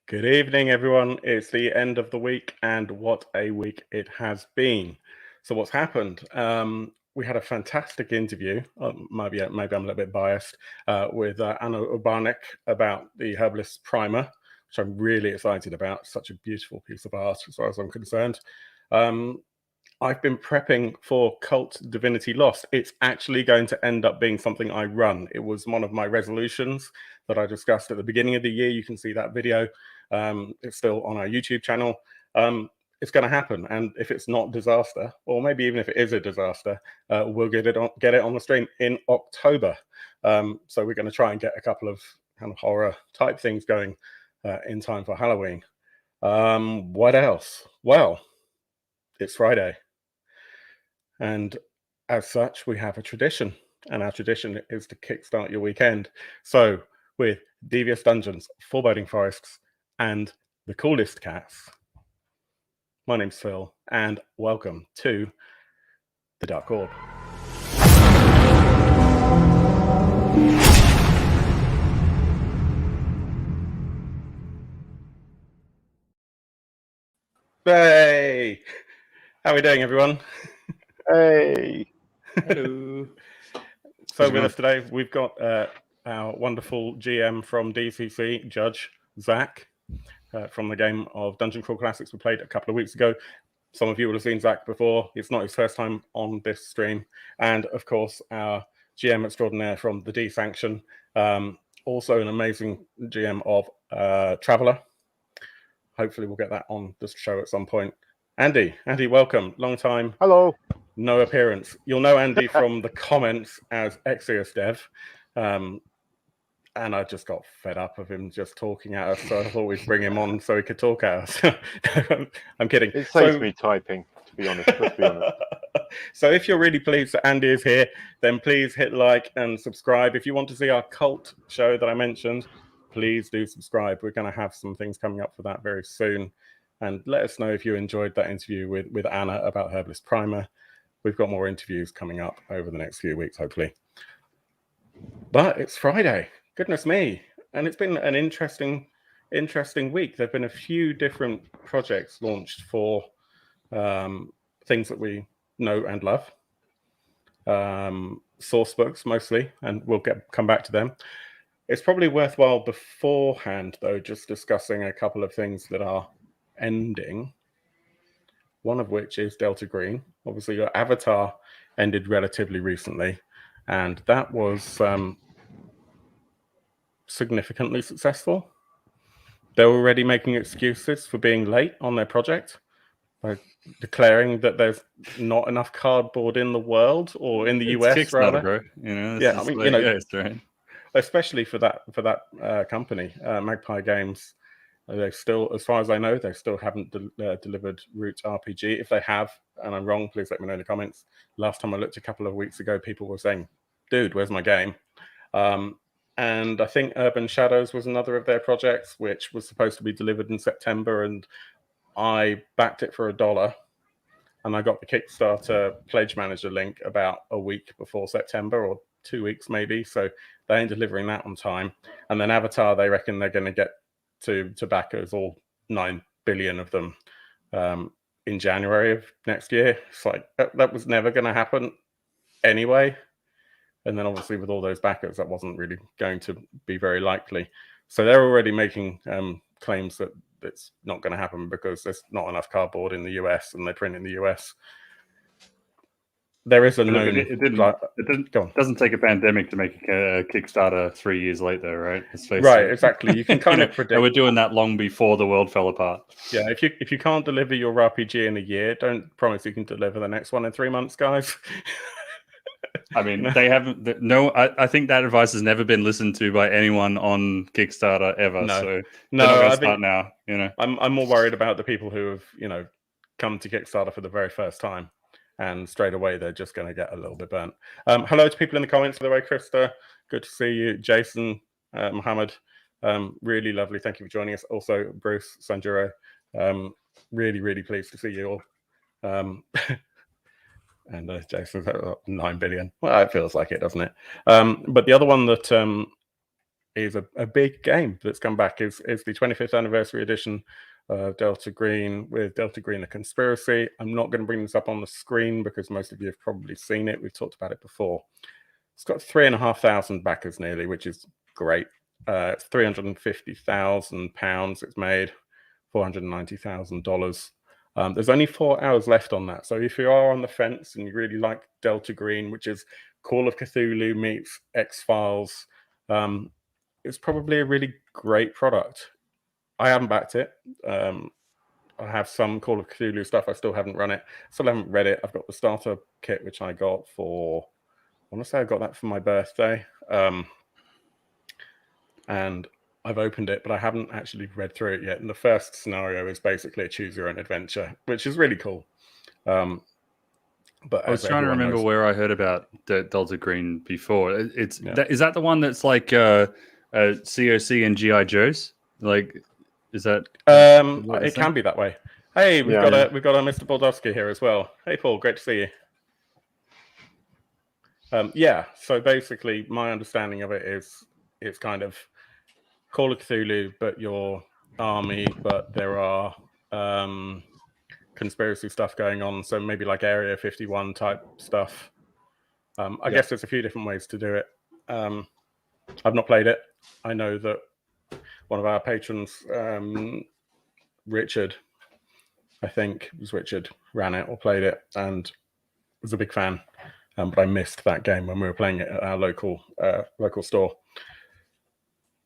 Good evening, everyone. It's the end of the week, and what a week it has been. So what's happened? We had a fantastic interview, maybe I'm a little bit biased, with Anna Urbanek about the Herbalist Primer, which I'm really excited about. Such a beautiful piece of art as far as I'm concerned. I've been prepping for Cult Divinity Lost. It's actually going to end up being something I run. It was one of my resolutions that I discussed at the beginning of the year. You can see that video. It's still on our YouTube channel. It's going to happen, and if it's not disaster, or maybe even if it is a disaster, we'll get it on the stream in October. So we're going to try and get a couple of kind of horror type things going in time for Halloween. What else? Well, it's Friday. And as such, we have a tradition, and our tradition is to kickstart your weekend. So with Devious Dungeons, Foreboding Forests, and The Coolest Cats, my name's Phil, and welcome to The Dark Orb. Hey! How are we doing, everyone? Hey. Hello. So with us today, we've got our wonderful GM from DCC, Judge Zach, from the game of Dungeon Crawl Classics we played a couple of weeks ago. Some of you will have seen Zach before. It's not his first time on this stream. And of course, our GM extraordinaire from the Dee Sanction, also an amazing GM of Traveller. Hopefully we'll get that on this show at some point. Andy, welcome. Long time. Hello. No appearance. You'll know Andy from the comments as Exeus Dev. And I just got fed up of him just talking at us, so I thought we'd bring him on so he could talk at us. No, I'm kidding. It saves me typing, to be honest. Let's be honest. So if you're really pleased that Andy is here, then please hit like and subscribe. If you want to see our cult show that I mentioned, please do subscribe. We're going to have some things coming up for that very soon. And let us know if you enjoyed that interview with Anna about Herbalist Primer. We've got more interviews coming up over the next few weeks, hopefully. But it's Friday. Goodness me. And it's been an interesting week. There have been a few different projects launched for things that we know and love. Source books mostly, and we'll come back to them. It's probably worthwhile beforehand, though, just discussing a couple of things that are ending. One of which is Delta Green. Obviously, your Avatar ended relatively recently, and that was significantly successful. They're already making excuses for being late on their project by declaring that there's not enough cardboard in the world, or in the US rather. Bro. You know, yeah, I mean, you know, right. Especially for that company, Magpie Games. They still, as far as I know, they still haven't delivered Root RPG. If they have, and I'm wrong, please let me know in the comments. Last time I looked a couple of weeks ago, people were saying, dude, where's my game? And I think Urban Shadows was another of their projects, which was supposed to be delivered in September, and I backed it for $1, and I got the Kickstarter Pledge Manager link about a week before September, or 2 weeks maybe, so they ain't delivering that on time. And then Avatar, they reckon they're going to get to backers, all 9 billion of them, in January of next year. It's like that was never going to happen anyway. And then obviously with all those backers, that wasn't really going to be very likely. So they're already making claims that it's not going to happen because there's not enough cardboard in the US and they print in the US. There is a known... It doesn't take a pandemic to make a Kickstarter 3 years later, right? Right, exactly. You can kind of predict. And we're doing that long before the world fell apart. Yeah, if you can't deliver your RPG in a year, don't promise you can deliver the next one in 3 months, guys. I mean, they haven't. No, I think that advice has never been listened to by anyone on Kickstarter ever. No, so no, start now. You know, I'm more worried about the people who have come to Kickstarter for the very first time, and straight away they're just going to get a little bit burnt. Hello to people in the comments, by the way, Krista. Good to see you, Jason, Mohammed. Really lovely. Thank you for joining us. Also, Bruce Sanjuro. Really pleased to see you all. And Jason's at 9 billion. Well, it feels like it, doesn't it? But the other one that is a big game that's come back. Is the 25th anniversary edition of Delta Green with Delta Green: A Conspiracy. I'm not going to bring this up on the screen because most of you have probably seen it. We've talked about it before. It's got 3,500 backers nearly, which is great. It's £350,000 it's made, $490,000. There's only 4 hours left on that. So if you are on the fence and you really like Delta Green, which is Call of Cthulhu meets X-Files, it's probably a really great product. I haven't backed it. I have some Call of Cthulhu stuff. I still haven't run it. Still haven't read it. I've got the starter kit, which I got for, I want to say I got that for my birthday. And I've opened it, but I haven't actually read through it yet. And the first scenario is basically a choose your own adventure, which is really cool. But I was trying to remember where I heard about Delta Green before. Is that the one that's like COC and GI Joes? Like, is that? It can be that way. Hey, we've got a Mr. Baldowski here as well. Hey, Paul, great to see you. So basically, my understanding of it is it's kind of Call of Cthulhu, but your army, but there are conspiracy stuff going on. So maybe like Area 51 type stuff. I guess there's a few different ways to do it. I've not played it. I know that one of our patrons, Richard, I think it was Richard, ran it or played it and was a big fan. But I missed that game when we were playing it at our local store.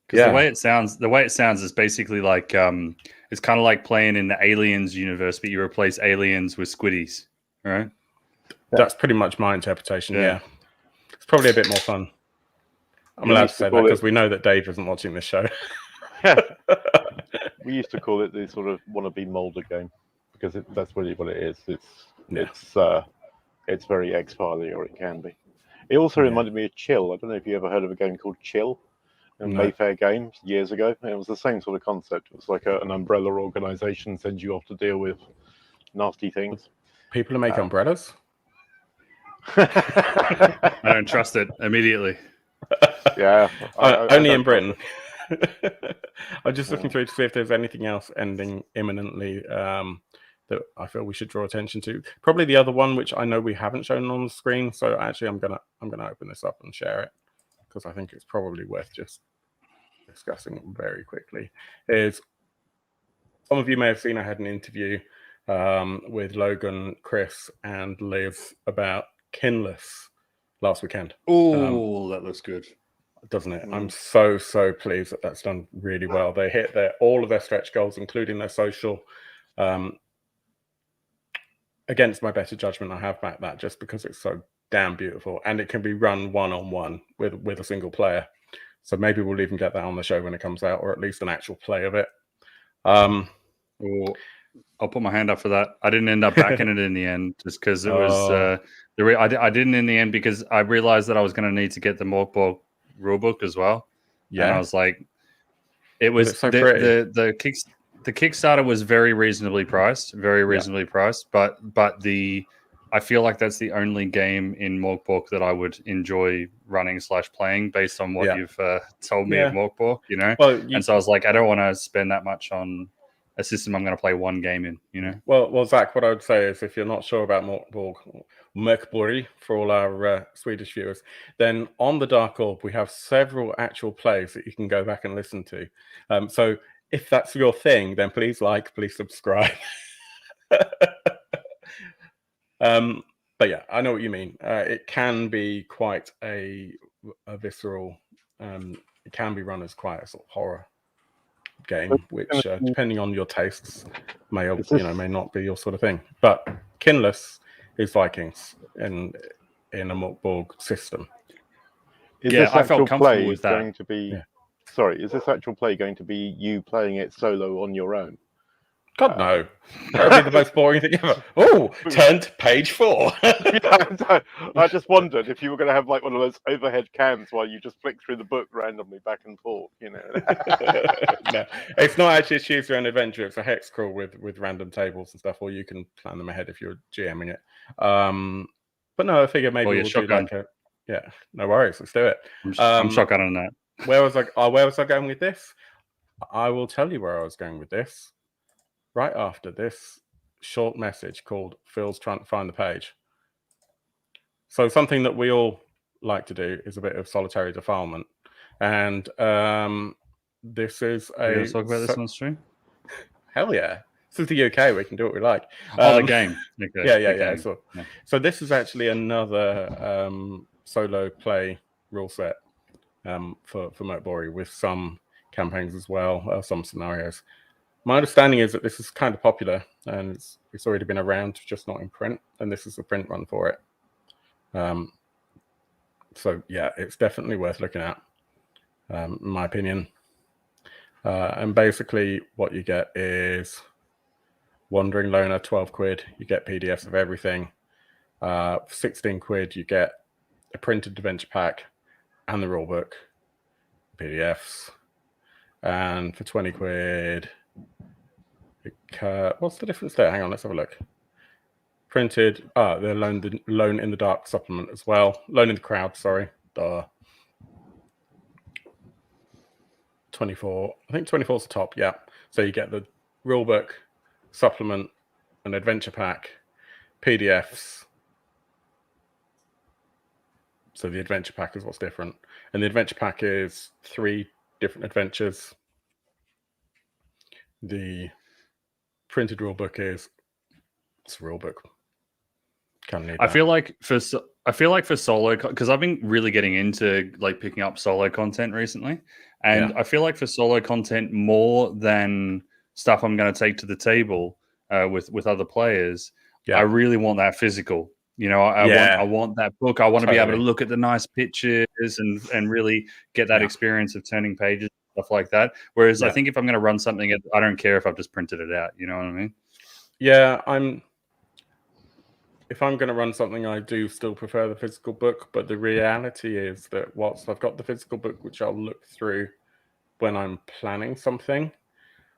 Because the way it sounds is basically like it's kind of like playing in the Aliens universe, but you replace aliens with squiddies, right? That's pretty much my interpretation. Yeah, it's probably a bit more fun. I'm allowed to say that because we know that Dave isn't watching this show. We used to call it the sort of wannabe Mulder game because that's really what it is. It's very X-Filey, or it can be. It also reminded me of Chill. I don't know if you ever heard of a game called Chill. Mayfair Games years ago. It was the same sort of concept. It was like an umbrella organization sends you off to deal with nasty things. People who make umbrellas? I don't trust it immediately. Yeah. Only in Britain. I'm just looking through to see if there's anything else ending imminently that I feel we should draw attention to. Probably the other one, which I know we haven't shown on the screen. So actually I'm gonna open this up and share it because I think it's probably worth just discussing very quickly. Is some of you may have seen I had an interview with Logan, Chris, and Liv about Kinless last weekend. Oh, that looks good, doesn't it? I'm so pleased that that's done really well. They hit all of their stretch goals, including their social. Against my better judgment, I have backed that just because it's so damn beautiful, and it can be run one-on-one with a single player. So maybe we'll even get that on the show when it comes out, or at least an actual play of it. I'll put my hand up for that. I didn't end up backing it in the end, just because it was. I didn't in the end because I realized that I was going to need to get the Morkborg rulebook as well. Yeah, and I was like, it was so the Kickstarter was very reasonably priced, but I feel like that's the only game in Morkborg that I would enjoy running / playing based on what you've told me of Morkborg, you know? And so I was like, I don't want to spend that much on a system I'm going to play one game in, you know? Well, Zach, what I would say is if you're not sure about Morkborg for all our Swedish viewers, then on the Dark Orb, we have several actual plays that you can go back and listen to. So if that's your thing, then please please subscribe. But yeah, I know what you mean. It can be quite a visceral. It can be run as quite a sort of horror game, which, depending on your tastes, may not be your sort of thing. But Kinless is Vikings in a Morkborg system. I felt comfortable with that. Going to be, sorry, is this actual play going to be you playing it solo on your own? God, no. That would be the most boring thing ever. Oh, turn to page 4. I just wondered if you were going to have like one of those overhead cams while you just flick through the book randomly back and forth, you know. No, it's not actually a choose your own adventure. It's a hex crawl with random tables and stuff, or you can plan them ahead if you're GMing it. But no, I figure maybe we'll do like no worries. Let's do it. I'm shotgunning that. where was I going with this? I will tell you where I was going with this right after this short message called Phil's trying to find the page. So something that we all like to do is a bit of solitary defilement, and this is Are you going to talk about this on stream? Hell yeah. This is the UK, we can do what we like. The game. Okay. Yeah. So this is actually another solo play rule set for Motbori with some campaigns as well, some scenarios. My understanding is that this is kind of popular and it's already been around, just not in print, and this is the print run for it. So yeah, it's definitely worth looking at, in my opinion. And basically what you get is Wandering Loner, 12 quid, you get PDFs of everything. 16 quid, you get a printed adventure pack and the rulebook, PDFs. And for 20 quid, what's the difference there? Hang on, let's have a look. Printed, the Lone in the Dark supplement as well. Lone in the Crowd, sorry. 24, I think 24 is the top, yeah. So you get the rulebook, supplement, an adventure pack, PDFs. So the adventure pack is what's different. And the adventure pack is 3 different adventures. The printed rulebook it's a rulebook. I feel like for solo, because I've been really getting into like picking up solo content recently, and I feel like for solo content more than stuff I'm going to take to the table with other players, I really want that physical. You know, I want that book. I want to be able to look at the nice pictures and really get that experience of turning pages, stuff like that. Whereas I think if I'm going to run something, I don't care if I've just printed it out. You know what I mean? Yeah, if I'm going to run something, I do still prefer the physical book. But the reality is that whilst I've got the physical book, which I'll look through when I'm planning something,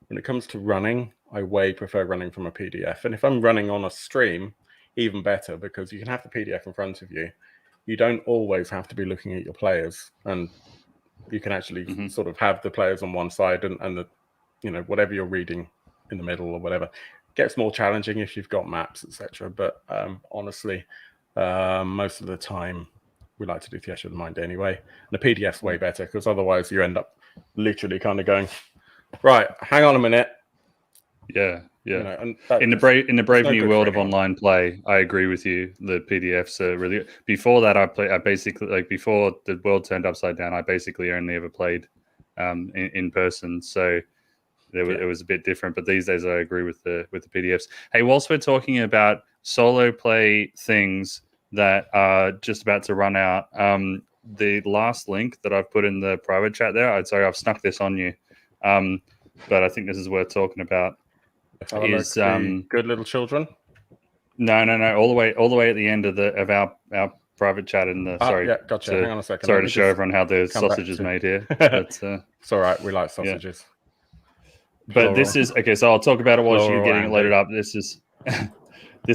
when it comes to running, I way prefer running from a PDF. And if I'm running on a stream, even better, because you can have the PDF in front of you. You don't always have to be looking at your players, and you can actually sort of have the players on one side and the, you know, whatever you're reading in the middle or whatever. Gets more challenging if you've got maps, etc. But honestly, most of the time we like to do Theatre of the Mind anyway. And the PDF's way better, because otherwise you end up literally kind of going, right, hang on a minute. Yeah. You know, and in the brave new world of online play, I agree with you. The PDFs are really. Before that, I basically, like, before the world turned upside down, I basically only ever played in person. So it was a bit different. But these days, I agree with the PDFs. Hey, whilst we're talking about solo play things that are just about to run out, the last link that I've put in the private chat there. I've snuck this on you, but I think this is worth talking about. Is Good Little Children? No. All the way at the end of our private chat in the gotcha. Hang on a second. Sorry to show everyone how the sausage is made here. But it's all right. We like sausages. Yeah. But this is okay. So I'll talk about it while you're getting it loaded up. This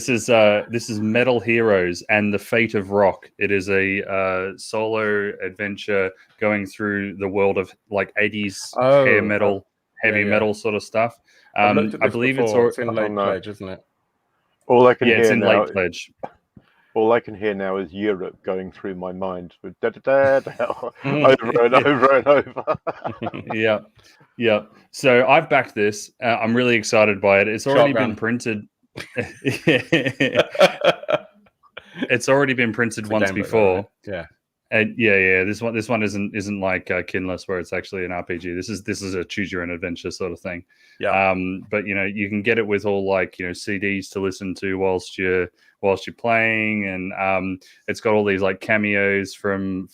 is Metal Heroes and the Fate of Rock. It is a solo adventure going through the world of like 80s hair metal, heavy metal sort of stuff. I believe it's in Late Pledge, isn't it? All I can hear it's in now, Late Pledge. All I can hear now is Europe going through my mind with over and over and over. Yeah. So I've backed this. I'm really excited by it. It's already been printed. It's already been printed once before. Yeah. And this one isn't like Kinless, where it's actually an RPG. This is a choose your own adventure sort of thing. Yeah. But you know, you can get it with all like, you know, CDs to listen to whilst you're playing, and it's got all these like cameos from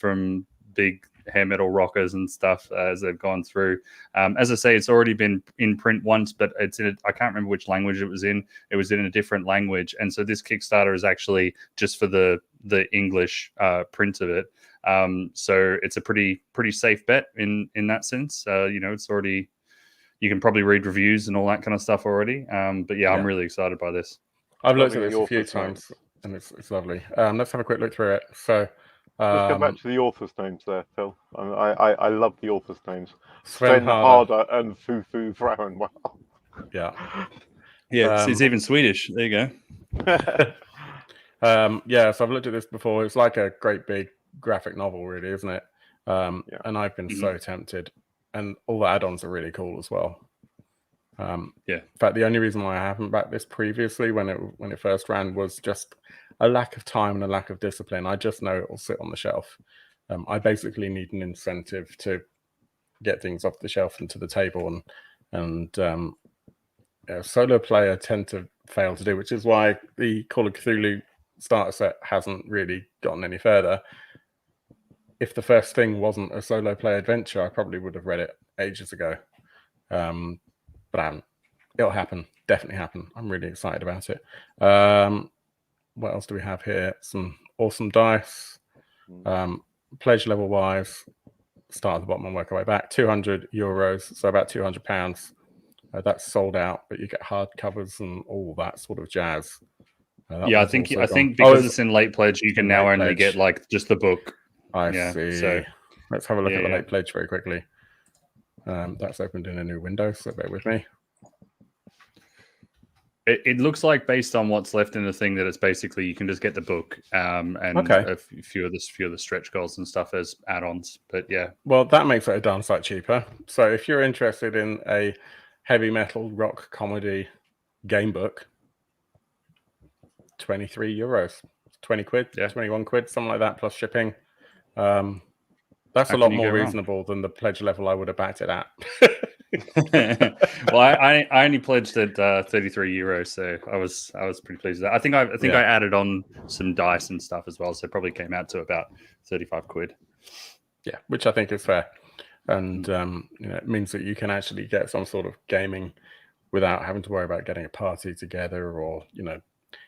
big hair metal rockers and stuff as they've gone through. As I say, it's already been in print once, but I can't remember which language it was in. It was in a different language, and so this Kickstarter is actually just for the English print of it. So it's a pretty safe bet in that sense. You know, it's already, you can probably read reviews and all that kind of stuff already. But yeah, I'm really excited by this. I've looked at this a few times, and it's lovely. Let's have a quick look through it. So Let's go back to the authors' names there, Phil. I love the authors' names. Sven Sven Harder. Harder and Fufu Frauen. Wow. Yeah. Yeah, it's even Swedish. There you go. Yeah, so I've looked at this before. It's like a great big graphic novel, really, isn't it? And I've been so tempted. And all the add-ons are really cool as well. In fact, the only reason why I haven't backed this previously when it first ran was just a lack of time and a lack of discipline. I just know it will sit on the shelf. I basically need an incentive to get things off the shelf and to the table, and solo player tend to fail to do, which is why the Call of Cthulhu starter set hasn't really gotten any further. If the first thing wasn't a solo play adventure, I probably would have read it ages ago. But I haven't. It'll happen. Definitely happen. I'm really excited about it. What else do we have here? Some awesome dice. Pledge level wise, start at the bottom and work our way back. €200, so about £200. That's sold out, but you get hard covers and all that sort of jazz. I think because it's in late pledge, you can now only get like just the book. I see. So let's have a look at the late pledge very quickly. That's opened in a new window, so bear with me. It looks like, based on what's left in the thing, that it's basically you can just get the book and a few of the stretch goals and stuff as add-ons. But yeah, well, that makes it a darn sight cheaper. So if you're interested in a heavy metal rock comedy game book, €23, 20 quid, 21 quid, something like that, plus shipping. That's a lot more reasonable than the pledge level I would have backed it at. Well, I only pledged at €33, so I was pretty pleased with that. I think I added on some dice and stuff as well, so it probably came out to about 35 quid. Yeah, which I think is fair, and it means that you can actually get some sort of gaming without having to worry about getting a party together, or if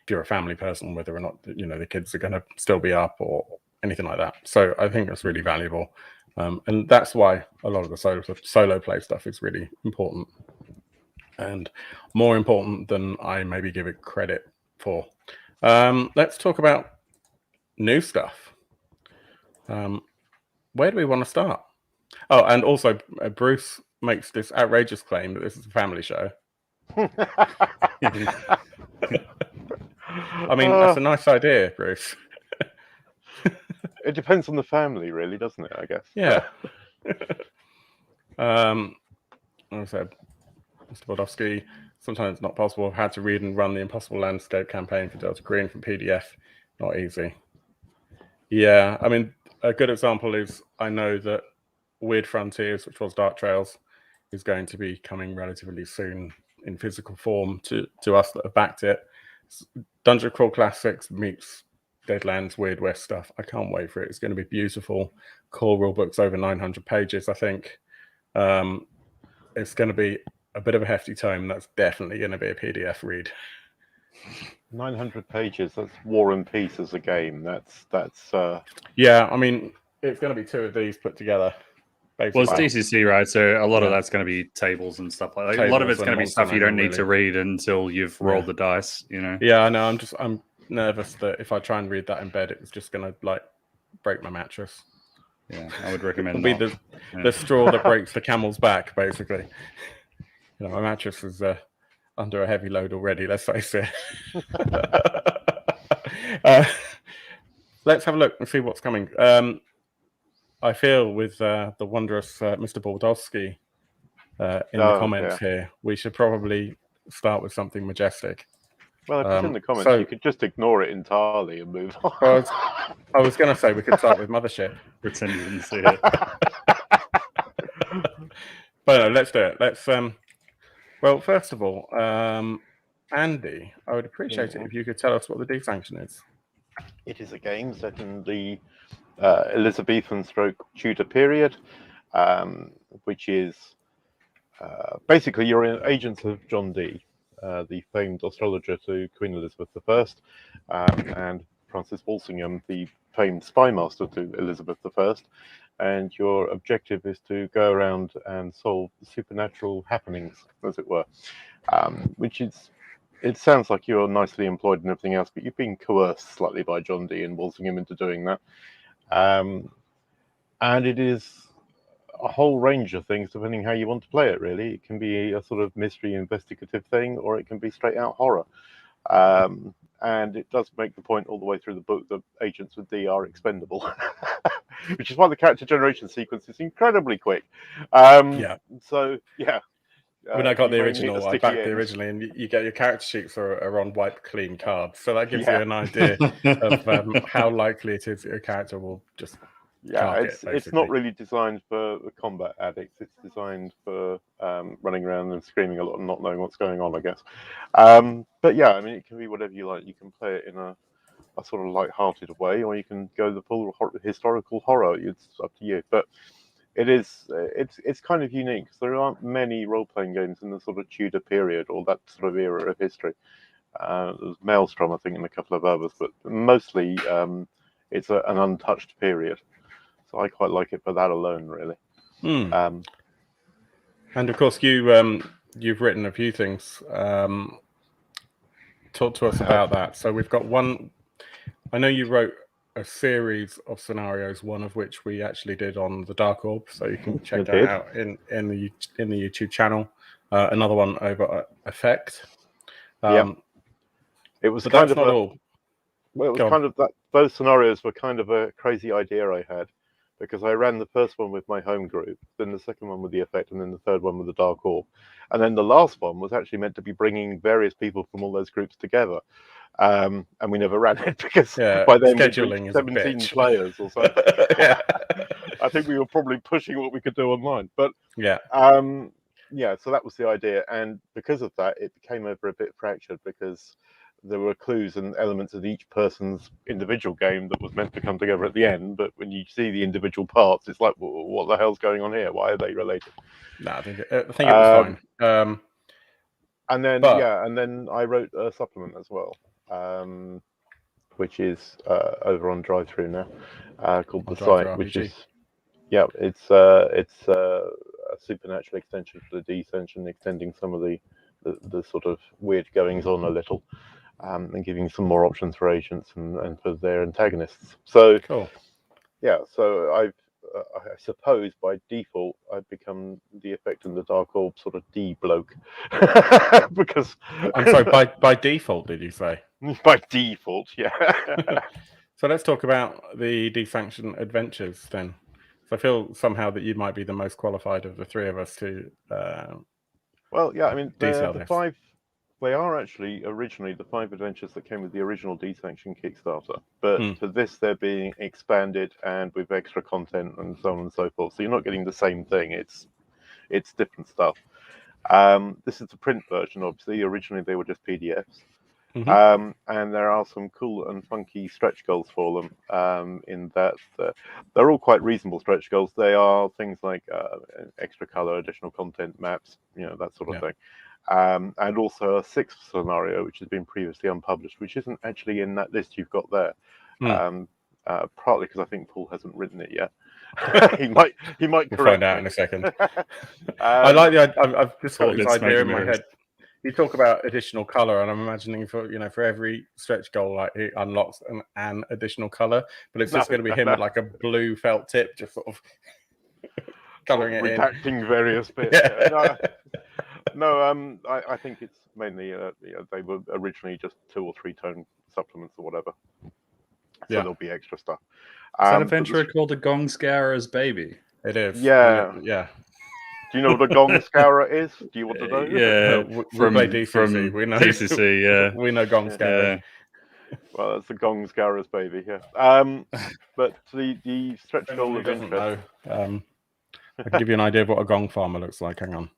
you're a family person, whether or not the kids are going to still be up or anything like that. So I think that's really valuable. And that's why a lot of the solo play stuff is really important, and more important than I maybe give it credit for. Let's talk about new stuff. Where do we want to start? Oh, and also Bruce makes this outrageous claim that this is a family show. I mean, that's a nice idea, Bruce. It depends on the family, really, doesn't it? I guess. Yeah. I said, Mr. Bodowski, sometimes it's not possible. I've had to read and run the Impossible Landscape campaign for Delta Green from PDF. Not easy. Yeah, I mean, a good example is I know that Weird Frontiers, which was Dark Trails, is going to be coming relatively soon in physical form to us that have backed it. Dungeon Crawl Classics meets Deadlands Weird West stuff. I can't wait for it. It's going to be beautiful. Core rulebook's over 900 pages, I think. It's going to be a bit of a hefty tome. That's definitely going to be a PDF read. 900 pages. That's War and Peace as a game. That's. Yeah, I mean, it's going to be two of these put together. Basically. Well, it's DCC, right? So a lot of that's going to be tables and stuff like that. A lot of it's going to be stuff you don't need to read until you've rolled the dice. Yeah, I know. I'm nervous that if I try and read that in bed, it's just going to break my mattress. Yeah, I would recommend It'll be the straw that breaks the camel's back, basically. My mattress is under a heavy load already, let's face it. Let's have a look and see what's coming. I feel with the wondrous Mr. Baldowski in the comments here, we should probably start with something majestic. Well, if it's in the comments, you could just ignore it entirely and move on. I was going to say we could start with Mothership. Pretend you didn't see it. But no, let's do it. Let's. Well, first of all, Andy, I would appreciate it if you could tell us what the Dee Sanction is. It is a game set in the Elizabethan / Tudor period, which is basically you're agents of John Dee, the famed astrologer to Queen Elizabeth I, and Francis Walsingham, the famed spy master to Elizabeth I, and your objective is to go around and solve supernatural happenings, as it were, which is, it sounds like you're nicely employed and everything else, but you've been coerced slightly by John Dee and Walsingham into doing that. And it is a whole range of things depending how you want to play it, really. It can be a sort of mystery investigative thing, or it can be straight out horror. And it does make the point all the way through the book that agents with D are expendable, which is why the character generation sequence is incredibly quick. So, yeah. When I got the you may original, hit a I sticky backed the end. original, and you get your character sheets are on wiped clean cards. So that gives you Yeah. an idea of how likely it is that your character will just Yeah, cark it, it's not really designed for combat addicts. It's designed for running around and screaming a lot and not knowing what's going on, I guess. But yeah, I mean, it can be whatever you like. You can play it in a sort of light-hearted way, or you can go the full historical horror. It's up to you. But it's kind of unique because there aren't many role-playing games in the sort of Tudor period or that sort of era of history. There's Maelstrom, I think, and a couple of others, but mostly it's an untouched period. So I quite like it for that alone, really. And of course, you've written a few things. Talk to us about that. So we've got one. I know you wrote a series of scenarios, one of which we actually did on the Dark Orb, so you can check that out in the YouTube channel. Another one over at Effect. It was but kind that's of not all. Well, it was kind of that. Those scenarios were kind of a crazy idea I had, because I ran the first one with my home group, then the second one with the Effect, and then the third one with the Dark Orb, and then the last one was actually meant to be bringing various people from all those groups together, and we never ran it because by then scheduling is 17 players or so. I think we were probably pushing what we could do online, but so that was the idea, and because of that, it became over a bit fractured because there were clues and elements of each person's individual game that was meant to come together at the end, but when you see the individual parts, it's like, well, what the hell's going on here? Why are they related? No, I think it was fine. And then I wrote a supplement as well, which is over on Drive-Thru now, called The Site, which is it's a supernatural extension for the Dee Sanction, extending some of the sort of weird goings on a little. And giving some more options for agents and for their antagonists. So, so I suppose by default I've become the Effect and the Dark Orb sort of D bloke. Because I'm sorry, by default, did you say? By default, yeah. So let's talk about the Dee Sanction Adventures then. So I feel somehow that you might be the most qualified of the three of us to well, yeah, I mean, detail the this. five. They are actually originally the 5 adventures that came with the original Dee Sanction Kickstarter, but for this they're being expanded and with extra content and so on and so forth. So you're not getting the same thing. It's different stuff. This is the print version, obviously. Originally they were just PDFs. And there are some cool and funky stretch goals for them, in that they're all quite reasonable stretch goals. They are things like extra color, additional content, maps, that sort of thing. And also a 6th scenario, which has been previously unpublished, which isn't actually in that list you've got there. Partly because I think Paul hasn't written it yet. he might We'll find out in a second. I like I've just got this idea in my head. You talk about additional color, and I'm imagining for every stretch goal, like it unlocks an additional color, but it's just going to be him with like a blue felt tip, just sort of coloring it in, redacting various bits. I think it's mainly they were originally just 2 or 3 tone supplements or whatever, so there'll be extra stuff. Is that adventure called the Gong Scourer's Baby? It is. Yeah. Do you know what a Gong Scourer is? Do you want to know? Yeah, we play DCC. We know DCC. Yeah, we know Gong Scourer. Well, that's the Gong Scourer's Baby. Yeah. But the stretch goal of interest. I can give you an idea of what a gong farmer looks like. Hang on.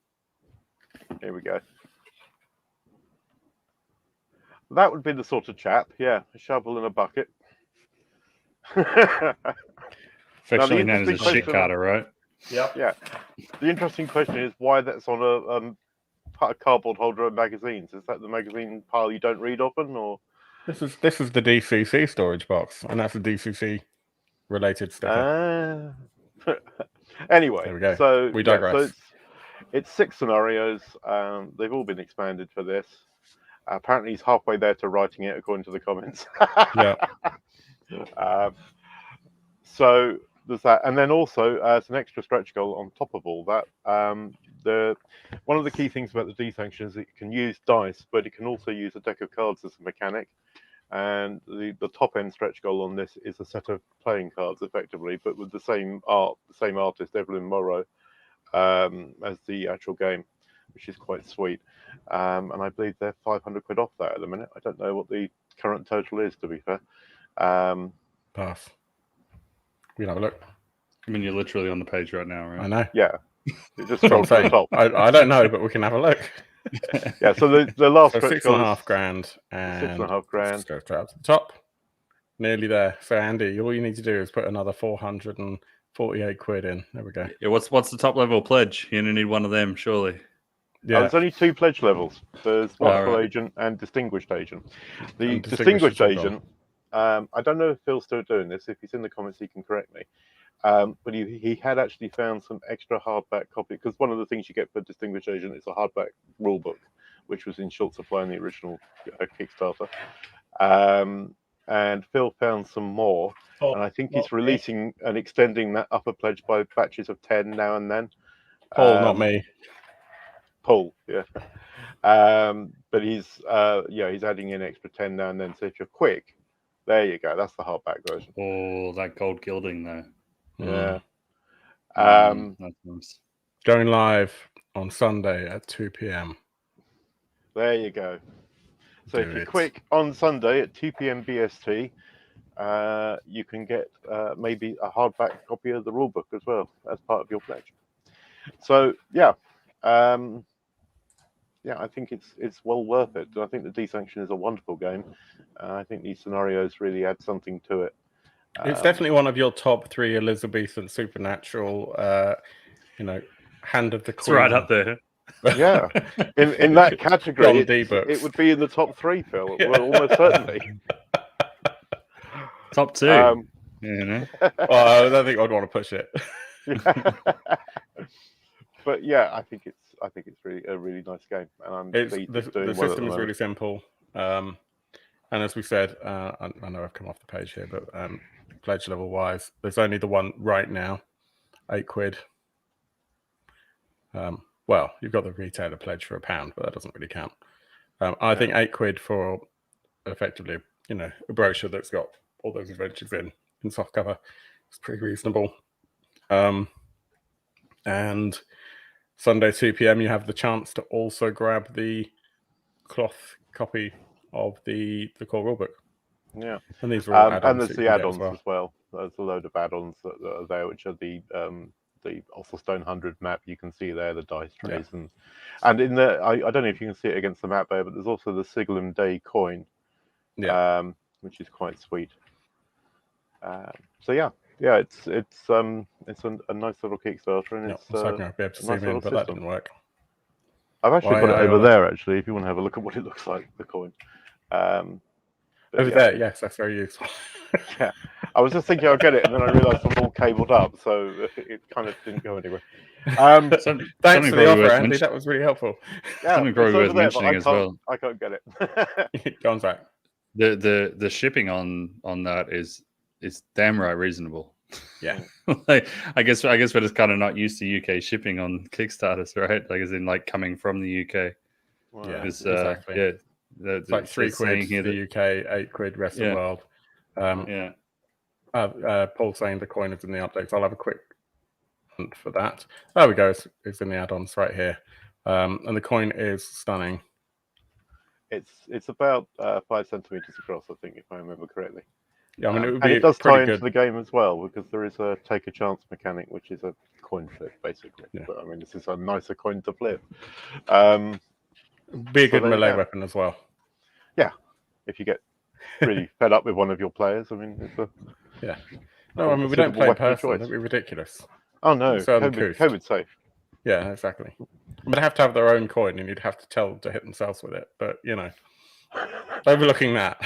Here we go. That would be the sort of chap. Yeah, a shovel and a bucket. Affectionately known as a shit carter, right? Yep. Yeah. The interesting question is why that's on a cardboard holder of magazines. Is that the magazine pile you don't read often, or? This is the DCC storage box, and that's a DCC related sticker. Anyway, there we go. So we digress. So it's 6 scenarios. They've all been expanded for this. Apparently, he's halfway there to writing it, according to the comments. So there's that, and then also as an extra stretch goal on top of all that, one of the key things about the Dee Sanction is it can use dice, but it can also use a deck of cards as a mechanic. And the top end stretch goal on this is a set of playing cards, effectively, but with the same artist, Evelyn Morrow, as the actual game, which is quite sweet. And I believe they're 500 quid off that at the minute. I don't know what the current total is, to be fair. Pass. We can have a look. I mean, you're literally on the page right now, right? I know. Yeah, it just scrolled to the top. I don't know, but we can have a look. Yeah, so the last So stretch £6.5 goal grand, and £6.5 grand. Let's go straight up to the top. Nearly there. So Andy, all you need to do is put another 448 quid in. There we go. Yeah, what's the top level pledge? You're gonna need one of them, surely. Yeah. There's only 2 pledge levels. There's Watchful right. Agent and Distinguished Agent. The And Distinguished Distinguished Agent, I don't know if Phil's still doing this. If he's in the comments, he can correct me. But he had actually found some extra hardback copy, because one of the things you get for Distinguished Agent is a hardback rulebook, which was in short supply in the original Kickstarter. And Phil found some more, and I think he's releasing and extending that upper pledge by batches of 10 now and then. Paul, not me. Paul, yeah. But he's adding in extra 10 now and then. So if you're quick, there you go. That's the hardback version. Oh, that gold gilding though. Yeah. That's nice. Going live on Sunday at 2 p.m. There you go. So Do if you're it. quick on Sunday at 2 p.m. BST, you can get maybe a hardback copy of the rulebook as well as part of your pledge. So yeah, I think it's well worth it. I think the Dee Sanction is a wonderful game. I think these scenarios really add something to it. It's definitely one of your top 3 Elizabethan supernatural, Hand of the It's Queen. right up there. Yeah, in that category, John Dee books. it would be in the top 3, Phil. Well, almost certainly. Top 2. You know? Well, I don't think I'd want to push it. But yeah, I think it's really a really nice game, and I'm pleased it's doing the well at system the is really moment. simple, and as we said, I know I've come off the page here, but pledge level wise, there's only the one right now, 8 quid. Well, you've got the retailer pledge for £1, but that doesn't really count. I think 8 quid for effectively, a brochure that's got all those adventures in soft cover is pretty reasonable. And Sunday 2 p.m. you have the chance to also grab the cloth copy of the core rulebook. Yeah, and these are all add-ons. And there's the add-ons as well. There's a load of add-ons that are there, which are the Osselstone 100 map. You can see there the dice trays, and in the I don't know if you can see it against the map there, but there's also the Siglum Day coin, which is quite sweet. So yeah, it's a nice little Kickstarter, and it's I was hoping I'd be able to zoom in, but that didn't work. I've actually put it over there, actually, if you want to have a look at what it looks like, the coin. Over there, yes, that's very useful. Yeah, I was just thinking I'll get it, and then I realised I'm all cabled up, so it kind of didn't go anywhere. Thanks for the offer, Andy. That was really helpful. Yeah, something probably worth mentioning as well. I can't get it. Go on, Zach. The shipping on that is damn right reasonable. Yeah. I guess we're just kind of not used to UK shipping on Kickstarters, right? Like as in like coming from the UK. Wow. Yeah, exactly. Yeah. It's like 3 quid for the UK, 8 quid rest of the world. Paul saying the coin is in the updates. I'll have a quick hunt for that. There we go. It's in the add-ons right here. And the coin is stunning. It's about 5 centimeters across, I think, if I remember correctly. Yeah, I mean, and it does tie into the game as well, because there is a take a chance mechanic, which is a coin flip, basically. Yeah. But I mean, this is a nicer coin to flip. Be a good melee weapon as well. Yeah, if you get really fed up with one of your players, I mean, it's a No, I mean, we don't play in person. That'd be ridiculous. Oh no, COVID safe. Yeah, exactly. I mean, they have to have their own coin, and you'd have to tell them to hit themselves with it. But overlooking that.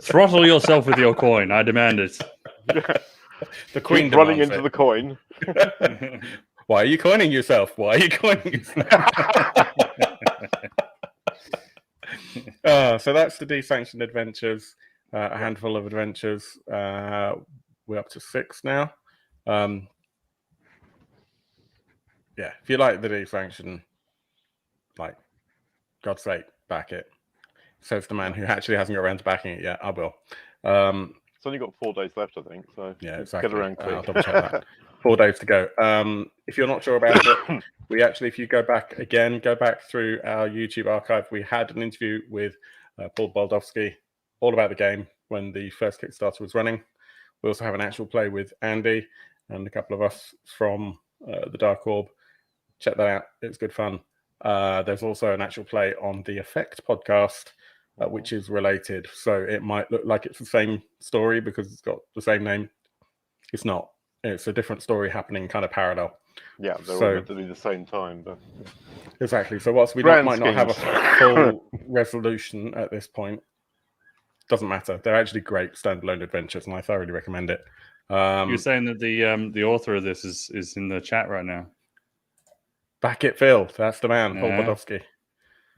Throttle yourself with your coin. I demand it. The Queen running into the coin. Why are you coining yourself? Why are you coining yourself? So that's the Dee Sanction Adventures. A handful of adventures. we're up to 6 now. Yeah, if you like the Dee Sanction, like, God's sake, back it. Says the man who actually hasn't got around to backing it yet. I will. It's only got 4 days left, I think. So yeah, exactly. Get around quick. I'll double check that. 4 days to go. If you're not sure about it, we actually, if you go back through our YouTube archive, we had an interview with Paul Baldowski all about the game when the first Kickstarter was running. We also have an actual play with Andy and a couple of us from the Dark Orb. Check that out. It's good fun. There's also an actual play on the Effect podcast, which is related. So it might look like it's the same story because it's got the same name. It's not. It's a different story happening kind of parallel. Yeah, they're all meant to be the same time. But exactly. So whilst we might not have a full resolution at this point, doesn't matter. They're actually great standalone adventures, and I thoroughly recommend it. You're saying that the author of this is in the chat right now. Back it, Phil. That's the man, Paul Baldowski.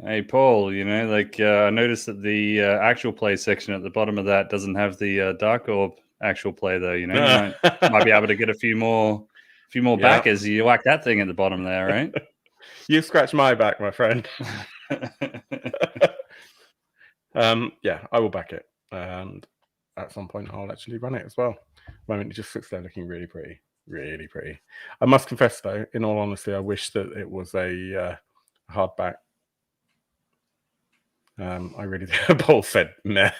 Hey, Paul. You know, like I noticed that the actual play section at the bottom of that doesn't have the Dark Orb actual play, though. You know, you might be able to get a few more backers. You whack that thing at the bottom there, right? You scratch my back, my friend. Yeah, I will back it, and at some point I'll actually run it as well. At the moment, it just sits there looking really pretty, really pretty. I must confess, though, in all honesty, I wish that it was a hardback. I really did. Paul said, "Nah."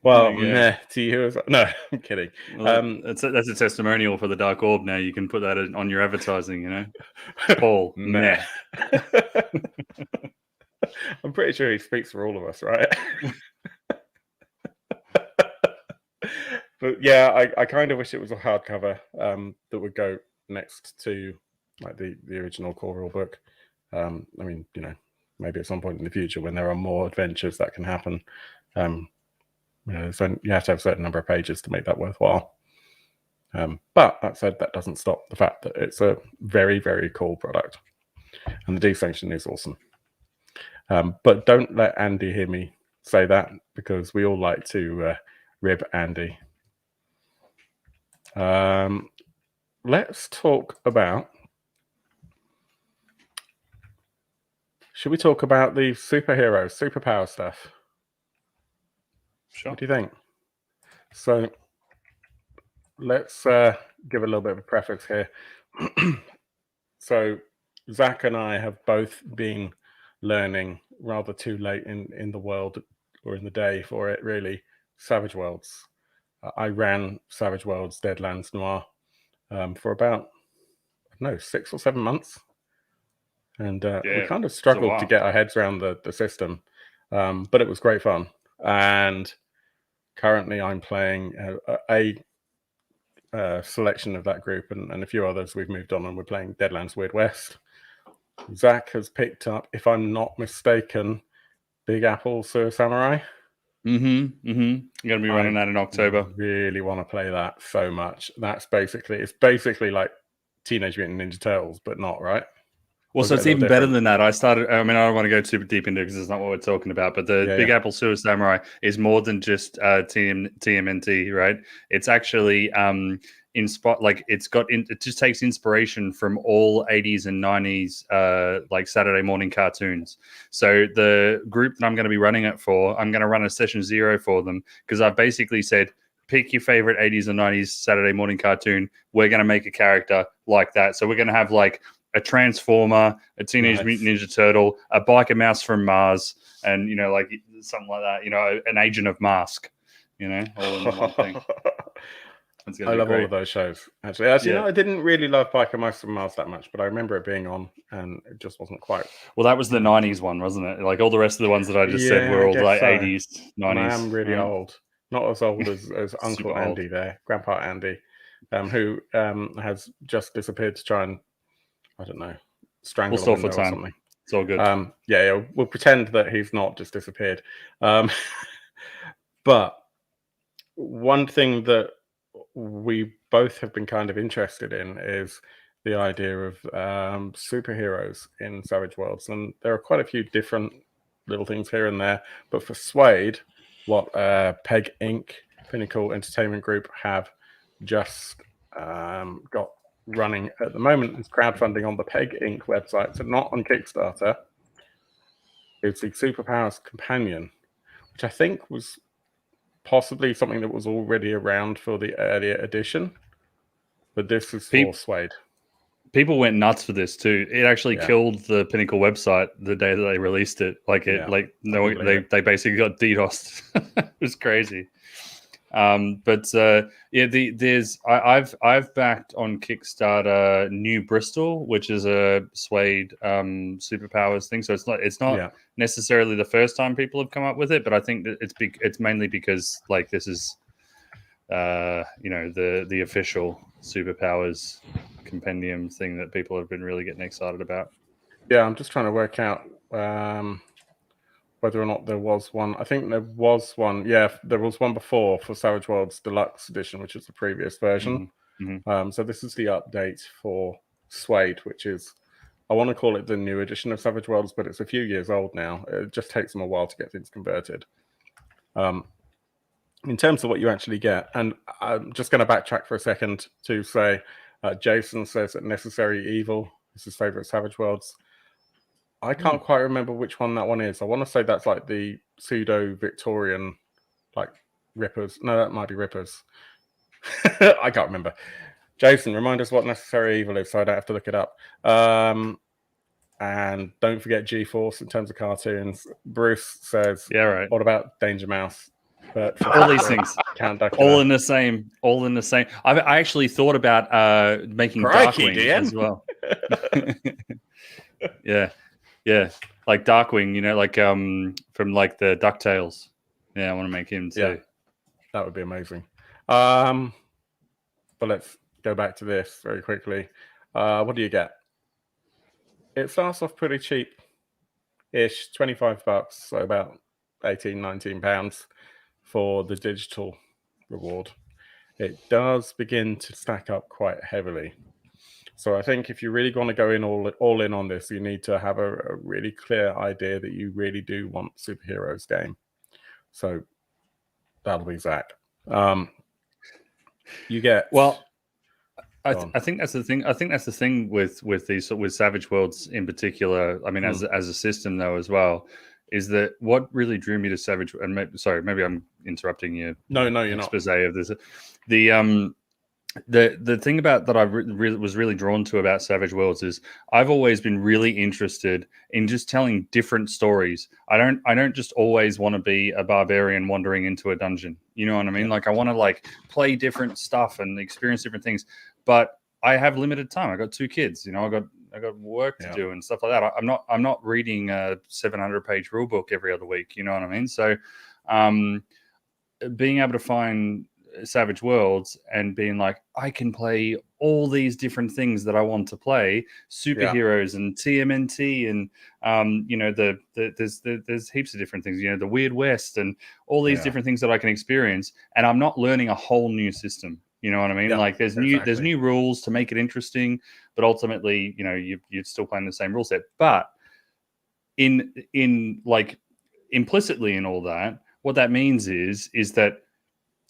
Well, nah to you as well. No, I'm kidding. Well, that's a testimonial for the Dark Orb. Now you can put that on your advertising. You know, Paul, nah. I'm pretty sure he speaks for all of us, right? But yeah, I kind of wish it was a hardcover that would go next to like the original core rule book. I mean, you know, maybe at some point in the future when there are more adventures that can happen. You know, so you have to have a certain number of pages to make that worthwhile. But that said, that doesn't stop the fact that it's a very, very cool product, and the Dee Sanction is awesome. But don't let Andy hear me say that, because we all like to rib Andy. Let's talk about. Should we talk about the superpower stuff? Sure. What do you think? So let's give a little bit of a preface here. So Zach and I have both been learning rather too late in the world, or in the day for it, really, Savage Worlds. I ran Savage Worlds Deadlands Noir for about, I don't know, 6 or 7 months. And we kind of struggled to get our heads around the system. But it was great fun. And currently I'm playing a selection of that group and a few others. We've moved on and we're playing Deadlands Weird West. Zach has picked up, if I'm not mistaken, Big Apple Sewer Samurai. You're gonna be running that in October. I really want to play that so much. It's basically like Teenage Mutant Ninja Turtles, but not, right? Well, so it's even better than that. I mean, I don't want to go super deep into it because it's not what we're talking about, but the Big Apple Sewer Samurai is more than just TMNT, right? It's actually it just takes inspiration from all 80s and 90s like Saturday morning cartoons. So the group that I'm going to be running it for, I'm going to run a session 0 for them, because I've basically said, pick your favorite 80s and 90s Saturday morning cartoon. We're going to make a character like that. So we're going to have like a Transformer, a Teenage Mutant Ninja Turtle, a Biker Mouse from Mars, and, you know, like something like that, you know, an Agent of Mask, you know, all in one thing. I love all of those shows. Actually, you know, I didn't really love Biker Mouse from Mars that much, but I remember it being on, and it just wasn't quite. Well, that was the 90s one, wasn't it? Like all the rest of the ones that I just said were all like 80s, 90s. And I am really old. Not as old as Uncle Andy there, Grandpa Andy, who has just disappeared to try and, I don't know, strangle a window or something. It's all good. Yeah, we'll pretend that he's not just disappeared. But one thing that we both have been kind of interested in is the idea of superheroes in Savage Worlds, and there are quite a few different little things here and there. But for SWADE, what Peg Inc., Pinnacle Entertainment Group, have just got running at the moment is crowdfunding on the Peg Inc. website, so not on Kickstarter. It's the Superpowers Companion, which I think was possibly something that was already around for the earlier edition, but this is for SWADE. People went nuts for this too. It actually killed the Pinnacle website the day that they released it. They basically got DDoSed. It was crazy. I've backed on Kickstarter New Bristol, which is a SWADE Superpowers thing. So it's not necessarily the first time people have come up with it, but I think that it's mainly because like this is the official Superpowers compendium thing that people have been really getting excited about. Yeah, I'm just trying to work out whether or not there was one. I think there was one. Yeah, there was one before for Savage Worlds Deluxe Edition, which is the previous version. Mm-hmm. So this is the update for SWADE, which is, I want to call it the new edition of Savage Worlds, but it's a few years old now. It just takes them a while to get things converted. In terms of what you actually get, and I'm just going to backtrack for a second to say, Jason says that Necessary Evil is his favorite Savage Worlds. I can't quite remember which one that one is. I want to say that's like the pseudo-Victorian, like Rippers. No, that might be Rippers. I can't remember. Jason, remind us what Necessary Evil is so I don't have to look it up. And don't forget G-Force in terms of cartoons. Bruce says, yeah, right. What about Danger Mouse? But all these things, all in the same. I actually thought about making Darkwing as well. yeah, like Darkwing, like from like the DuckTales. Yeah, I want to make him too. Yeah, that would be amazing. But let's go back to this very quickly. What do you get? It starts off pretty cheap-ish, $25, so about 18, 19 pounds. For the digital reward. It does begin to stack up quite heavily. So I think if you really want to go in all in on this, you need to have a really clear idea that you really do want superheroes game. So that'll be Zach. You get I think that's the thing. I think that's the thing with Savage Worlds in particular. I mean, as a system though as well. Is that what really drew me to Savage? And maybe I'm interrupting you. No, you're expose not. Of this. The thing about that I was really drawn to about Savage Worlds is I've always been really interested in just telling different stories. I don't just always want to be a barbarian wandering into a dungeon. You know what I mean? Like I want to like play different stuff and experience different things. But I have limited time. I got 2 kids. I got work to do and stuff like that. I'm not reading a 700-page rule book every other week. You know what I mean? So, being able to find Savage Worlds and being like, I can play all these different things that I want to play, superheroes and TMNT, and there's heaps of different things. The Weird West and all these different things that I can experience, and I'm not learning a whole new system. You know what I mean? Yeah, like there's new rules to make it interesting, but ultimately, you're still playing the same rule set. But in like implicitly in all that, what that means is that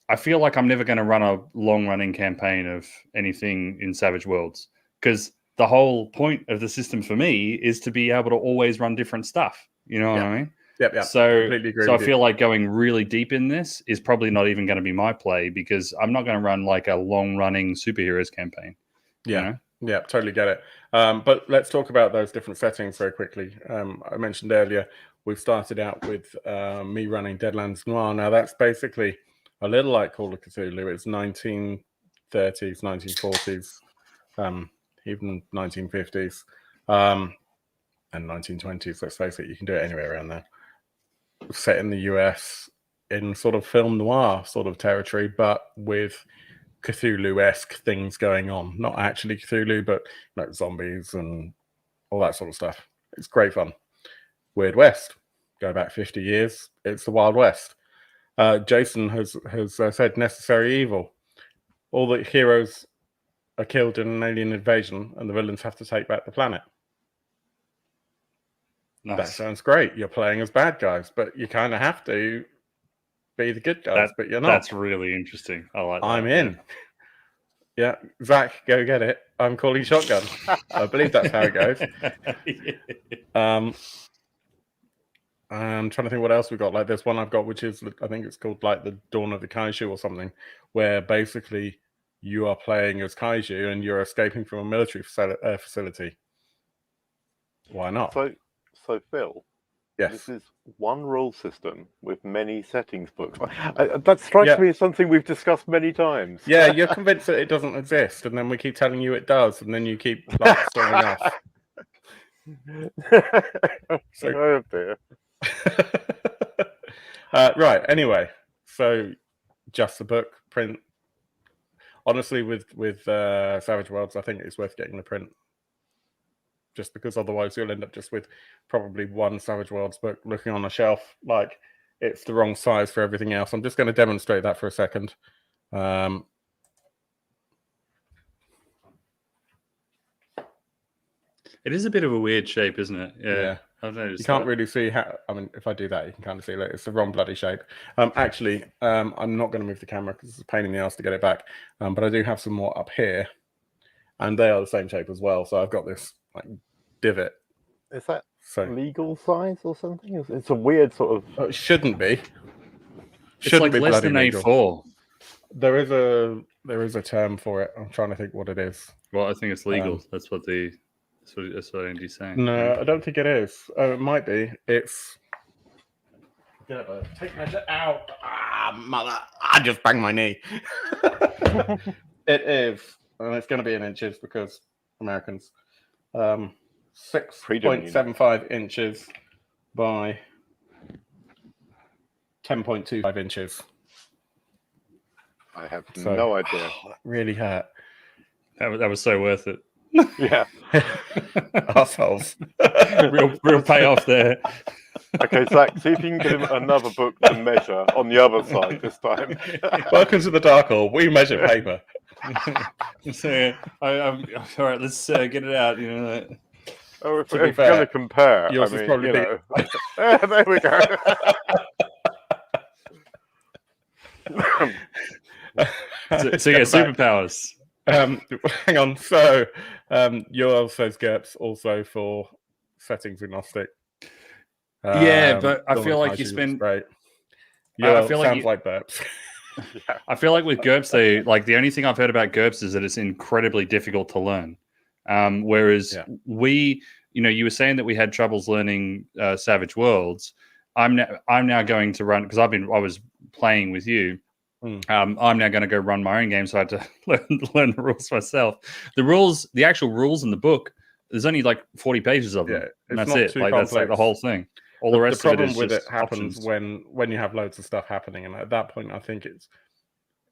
I feel like I'm never going to run a long running campaign of anything in Savage Worlds, because the whole point of the system for me is to be able to always run different stuff. You know what I mean? Yep. So I feel like going really deep in this is probably not even going to be my play, because I'm not going to run like a long-running superheroes campaign. Yeah, totally get it. But let's talk about those different settings very quickly. I mentioned earlier, we've started out with me running Deadlands Noir. Now, that's basically a little like Call of Cthulhu. It's 1930s, 1940s, even 1950s, and 1920s. Let's face it, you can do it anywhere around there. Set in the US in sort of film noir sort of territory, but with Cthulhu-esque things going on. Not actually Cthulhu, but zombies and all that sort of stuff. It's great fun. Weird West. Go back 50 years. It's the Wild West. Jason has said Necessary Evil. All the heroes are killed in an alien invasion, and the villains have to take back the planet. Nice. That sounds great. You're playing as bad guys, but you kind of have to be the good guys, but you're not. That's really interesting. I like that. I'm in. Yeah, Zach, go get it. I'm calling shotgun. I believe that's how it goes. I'm trying to think what else we got. Like, there's one I've got, which is, I think it's called like the Dawn of the Kaiju or something, where basically you are playing as Kaiju and you're escaping from a military facility. Why not? So Phil, yes, this is one rule system with many settings books. That strikes me as something we've discussed many times. Yeah, you're convinced that it doesn't exist, and then we keep telling you it does, and then you keep like storming off. So, oh dear. Right. Anyway, so just the book print. Honestly, with Savage Worlds, I think it's worth getting the print, just because otherwise you'll end up just with probably one Savage Worlds book looking on a shelf like it's the wrong size for everything else. I'm just going to demonstrate that for a second. It is a bit of a weird shape, isn't it? Yeah. I've noticed. You can't really see how. I mean, if I do that, you can kind of see that it's the wrong bloody shape. Actually, I'm not going to move the camera because it's a pain in the ass to get it back. But I do have some more up here, and they are the same shape as well. So I've got this like divot. Is that legal size or something? It's a weird sort of. It shouldn't be. Shouldn't be less than A4. There is a term for it. I'm trying to think what it is. Well, I think it's legal. That's what Andy's saying. No, I don't think it is. Oh, it might be. It's. Take measure out. Mother! I just banged my knee. It is, and it's going to be in inches because Americans. 6.75 inches by 10.25 inches. I have no idea. That really hurt. That was so worth it. Yeah. Assholes. real payoff there. Okay, Zach, see if you can get him another book to measure on the other side this time. Welcome to the Dark Hall. We measure paper. So, all right, let's get it out. You know. Oh, if we're going to compare, yours is probably there we go. So yeah, superpowers. Hang on. So yours says GURPS also for settings agnostic. Yeah, but I feel like you spend. Great. I feel sounds like burps. Yeah. I feel like with GURPS, the only thing I've heard about GURPS is that it's incredibly difficult to learn. Whereas you were saying that we had troubles learning Savage Worlds. I'm now going to run because I was playing with you. I'm now going to go run my own game, so I had to learn the rules myself. The actual rules in the book, there's only like 40 pages of them, and that's it. Like complex. That's like the whole thing. All the rest the problem of it is with just it happens options. when you have loads of stuff happening, and at that point, I think it's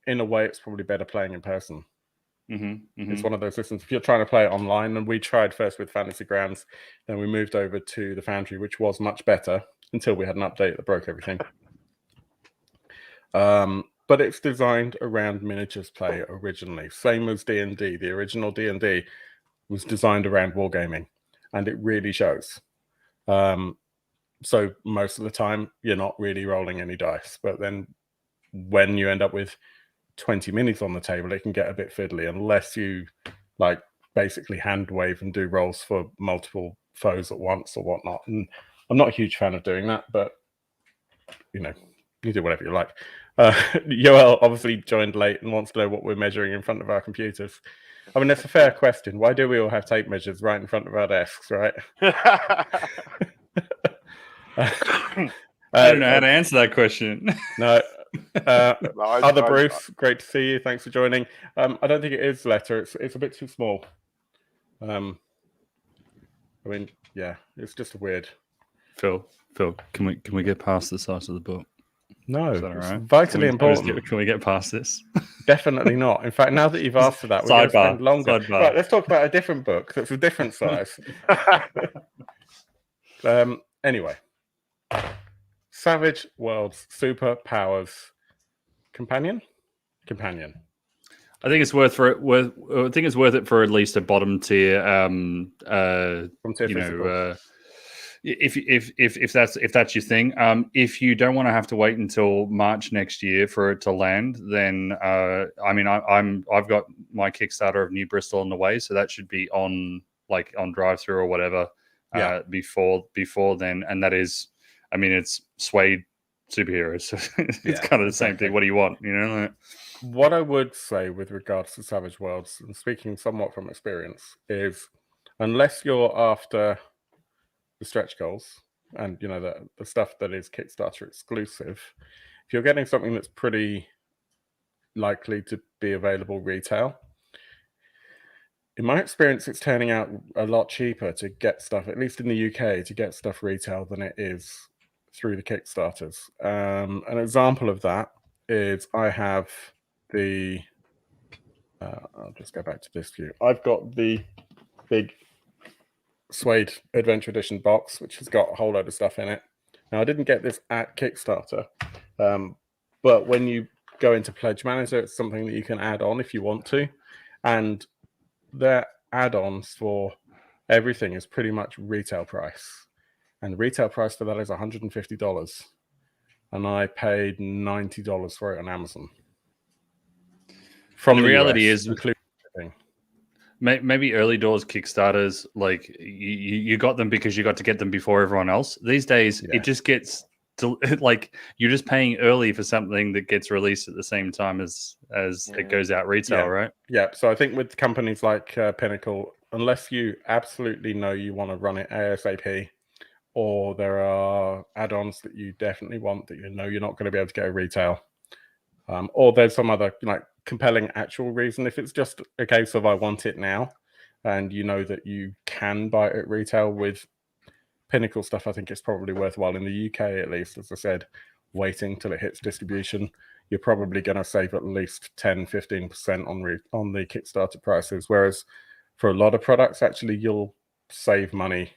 in a way it's probably better playing in person. It's one of those systems. If you're trying to play it online, and we tried first with Fantasy Grounds, then we moved over to the Foundry, which was much better until we had an update that broke everything. But it's designed around miniatures play originally, same as D&D. The original D&D was designed around wargaming, and it really shows. So most of the time, you're not really rolling any dice. But then when you end up with 20 minis on the table, it can get a bit fiddly unless you like basically hand wave and do rolls for multiple foes at once or whatnot. And I'm not a huge fan of doing that, but you do whatever you like. Yoel obviously joined late and wants to know what we're measuring in front of our computers. I mean, that's a fair question. Why do we all have tape measures right in front of our desks, right? I don't know how to answer that question. No. Bruce, great to see you. Thanks for joining. I don't think it is letter. It's a bit too small. I mean, yeah, it's just weird. Phil, can we get past the size of the book? No, is that all right? Vitally important. Can we get past this? Definitely not. In fact, now that you've asked for that, we're going to spend longer. Sidebar. Right, let's talk about a different book that's a different size. Anyway, Savage Worlds Superpowers Companion. I think it's worth it for at least a bottom tier. if that's your thing, if you don't want to have to wait until March next year for it to land, then I mean I've got my Kickstarter of New Bristol on the way, so that should be on drive-through or whatever before then, and that is, I mean, it's SWADE superheroes, so it's kind of the same thing. What do you want, you know? Like, what I would say with regards to Savage Worlds, and speaking somewhat from experience, is unless you're after the stretch goals and the stuff that is Kickstarter exclusive, if you're getting something that's pretty likely to be available retail, in my experience, it's turning out a lot cheaper to get stuff, at least in the UK, to get stuff retail than it is through the Kickstarters. An example of that is I have the I'll just go back to this view. I've got the big SWADE Adventure Edition box, which has got a whole load of stuff in it. Now, I didn't get this at Kickstarter, but when you go into Pledge Manager, it's something that you can add on if you want to, and their add-ons for everything is pretty much retail price, and the retail price for that is $150, and I paid $90 for it on Amazon. From the reality US, is, including shipping. Maybe early doors Kickstarters, like you got them because you got to get them before everyone else. These days, it just gets like you're just paying early for something that gets released at the same time as it goes out retail, right? Yeah. So I think with companies like Pinnacle, unless you absolutely know you want to run it ASAP, or there are add-ons that you definitely want that you know you're not going to be able to get at retail, or there's some other compelling actual reason. If it's just a case of I want it now, and you know that you can buy it at retail with Pinnacle stuff, I think it's probably worthwhile in the UK, at least. As I said, waiting till it hits distribution, you're probably going to save at least 10-15% on the Kickstarter prices, whereas for a lot of products, actually, you'll save money,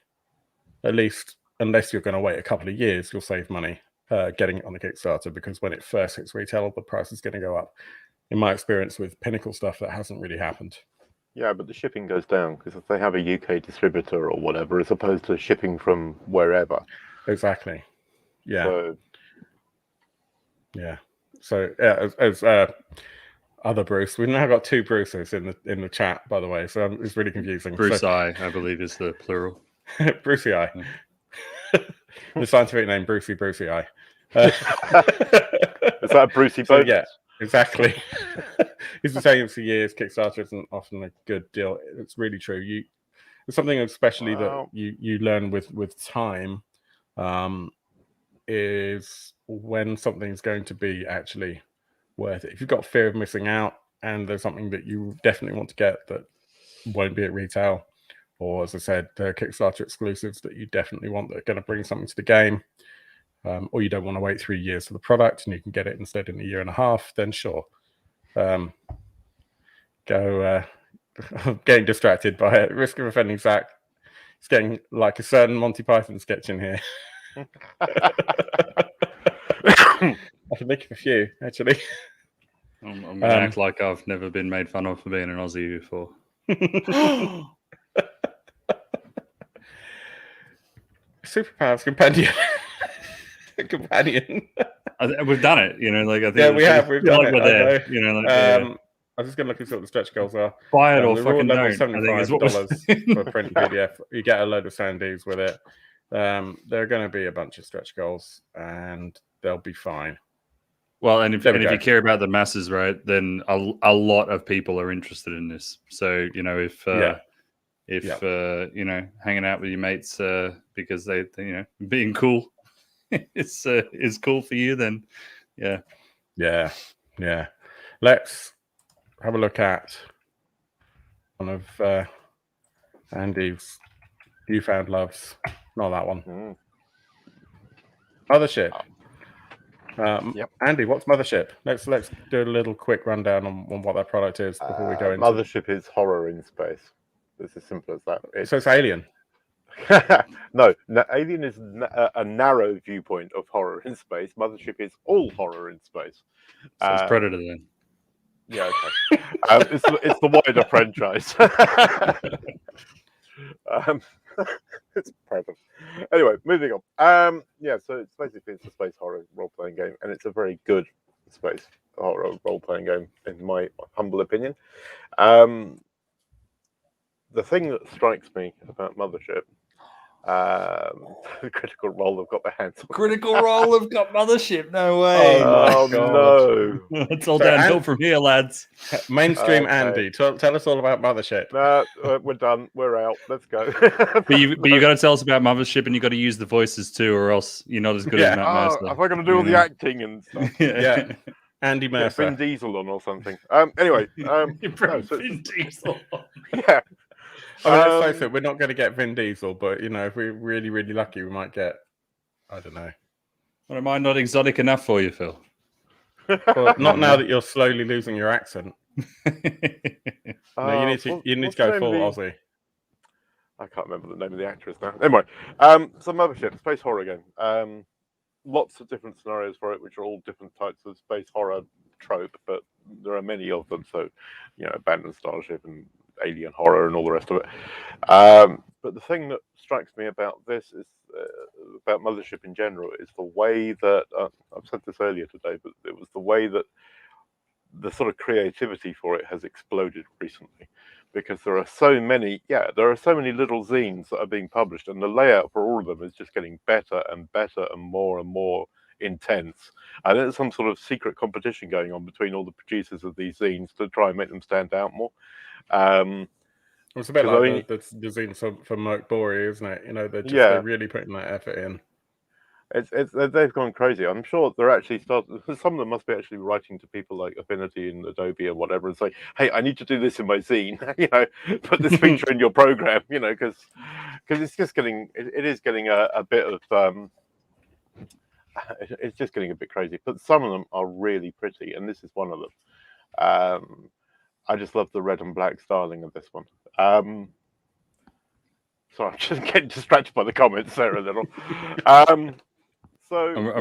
at least unless you're going to wait a couple of years, you'll save money getting it on the Kickstarter, because when it first hits retail, the price is going to go up. In my experience with Pinnacle stuff, that hasn't really happened. Yeah, but the shipping goes down because if they have a UK distributor or whatever, as opposed to shipping from wherever. Exactly. Yeah. So, yeah. So as other Bruce, we've now got two Bruces in the chat, by the way. So it's really confusing. Bruce I believe is the plural. Brucey I. The scientific name, Brucey I. Is that a Brucey bonus? So, yeah, exactly. He's been saying it for years. Kickstarter isn't often a good deal. It's really true. It's something especially that you learn with time, is when something's going to be actually worth it. If you've got fear of missing out and there's something that you definitely want to get that won't be at retail, or as I said, the Kickstarter exclusives that you definitely want that are going to bring something to the game, or you don't want to wait 3 years for the product and you can get it instead in a year and a half, then sure. Go getting distracted by it. Risk of offending Zach. It's getting like a certain Monty Python sketch in here. I can think of a few, actually. I'm going to act like I've never been made fun of for being an Aussie before. Superpowers Companion. Companion. We've done it, I think. Yeah, we have. We've done it. There, I was just going to look and see what the stretch goals are. Buy it or fucking don't. $75 for a print PDF. You get a load of sandies with it. There are going to be a bunch of stretch goals, and they'll be fine. Well, and if you care about the masses, right, then a lot of people are interested in this. So if hanging out with your mates because they being cool is cool for you, then yeah. Let's have a look at one of Andy's newfound loves. Not that one. Mothership. Andy, what's Mothership? Let's do a little quick rundown on what that product is before we go into Mothership is horror in space. It's as simple as that. So it's Alien. No, Alien is a narrow viewpoint of horror in space. Mothership is all horror in space. So it's Predator then. Yeah, okay. It's the wider franchise. It's Predator. Anyway, moving on. Yeah, so it's a space horror role-playing game, and it's a very good space horror role-playing game, in my humble opinion. The thing that strikes me about Mothership, the Critical Role have got their hands on. Critical Role have got Mothership. No way. Oh my God. No! It's all downhill from here, lads. Mainstream Okay. Andy, tell us all about Mothership. We're done. We're out. Let's go. But you got to tell us about Mothership, and you got to use the voices too, or else you're not as good as Matt Mercer. Have I got to do all the acting and stuff? Yeah. Andy Mercer. Vin Diesel on or something. Anyway, Vin Diesel. Yeah. I mean, let's face it, we're not going to get Vin Diesel, but if we're really, really lucky, we might get. I don't know. Well, am I not exotic enough for you, Phil? Well, not now that you're slowly losing your accent. No, you need to go full Aussie. I can't remember the name of the actress now. Anyway, so Mothership, space horror game. Lots of different scenarios for it, which are all different types of space horror trope, but there are many of them. So, abandoned starship and alien horror and all the rest of it. But the thing that strikes me about this is about Mothership in general is the way that I've said this earlier today, but it was the way that the sort of creativity for it has exploded recently, because there are so many little zines that are being published, and the layout for all of them is just getting better and better and more intense. And there's some sort of secret competition going on between all the producers of these zines to try and make them stand out more. It's a bit like the zines for Merc Bory, isn't it? They're really putting that effort in. They've gone crazy. I'm sure they're actually starting. Some of them must be actually writing to people like Affinity and Adobe and whatever, and say, "Hey, I need to do this in my zine. Put this feature in your program. Because it's just getting. It is getting a bit of. It's just getting a bit crazy. But some of them are really pretty, and this is one of them. I just love the red and black styling of this one. Sorry, I'm just getting distracted by the comments there a little. I'm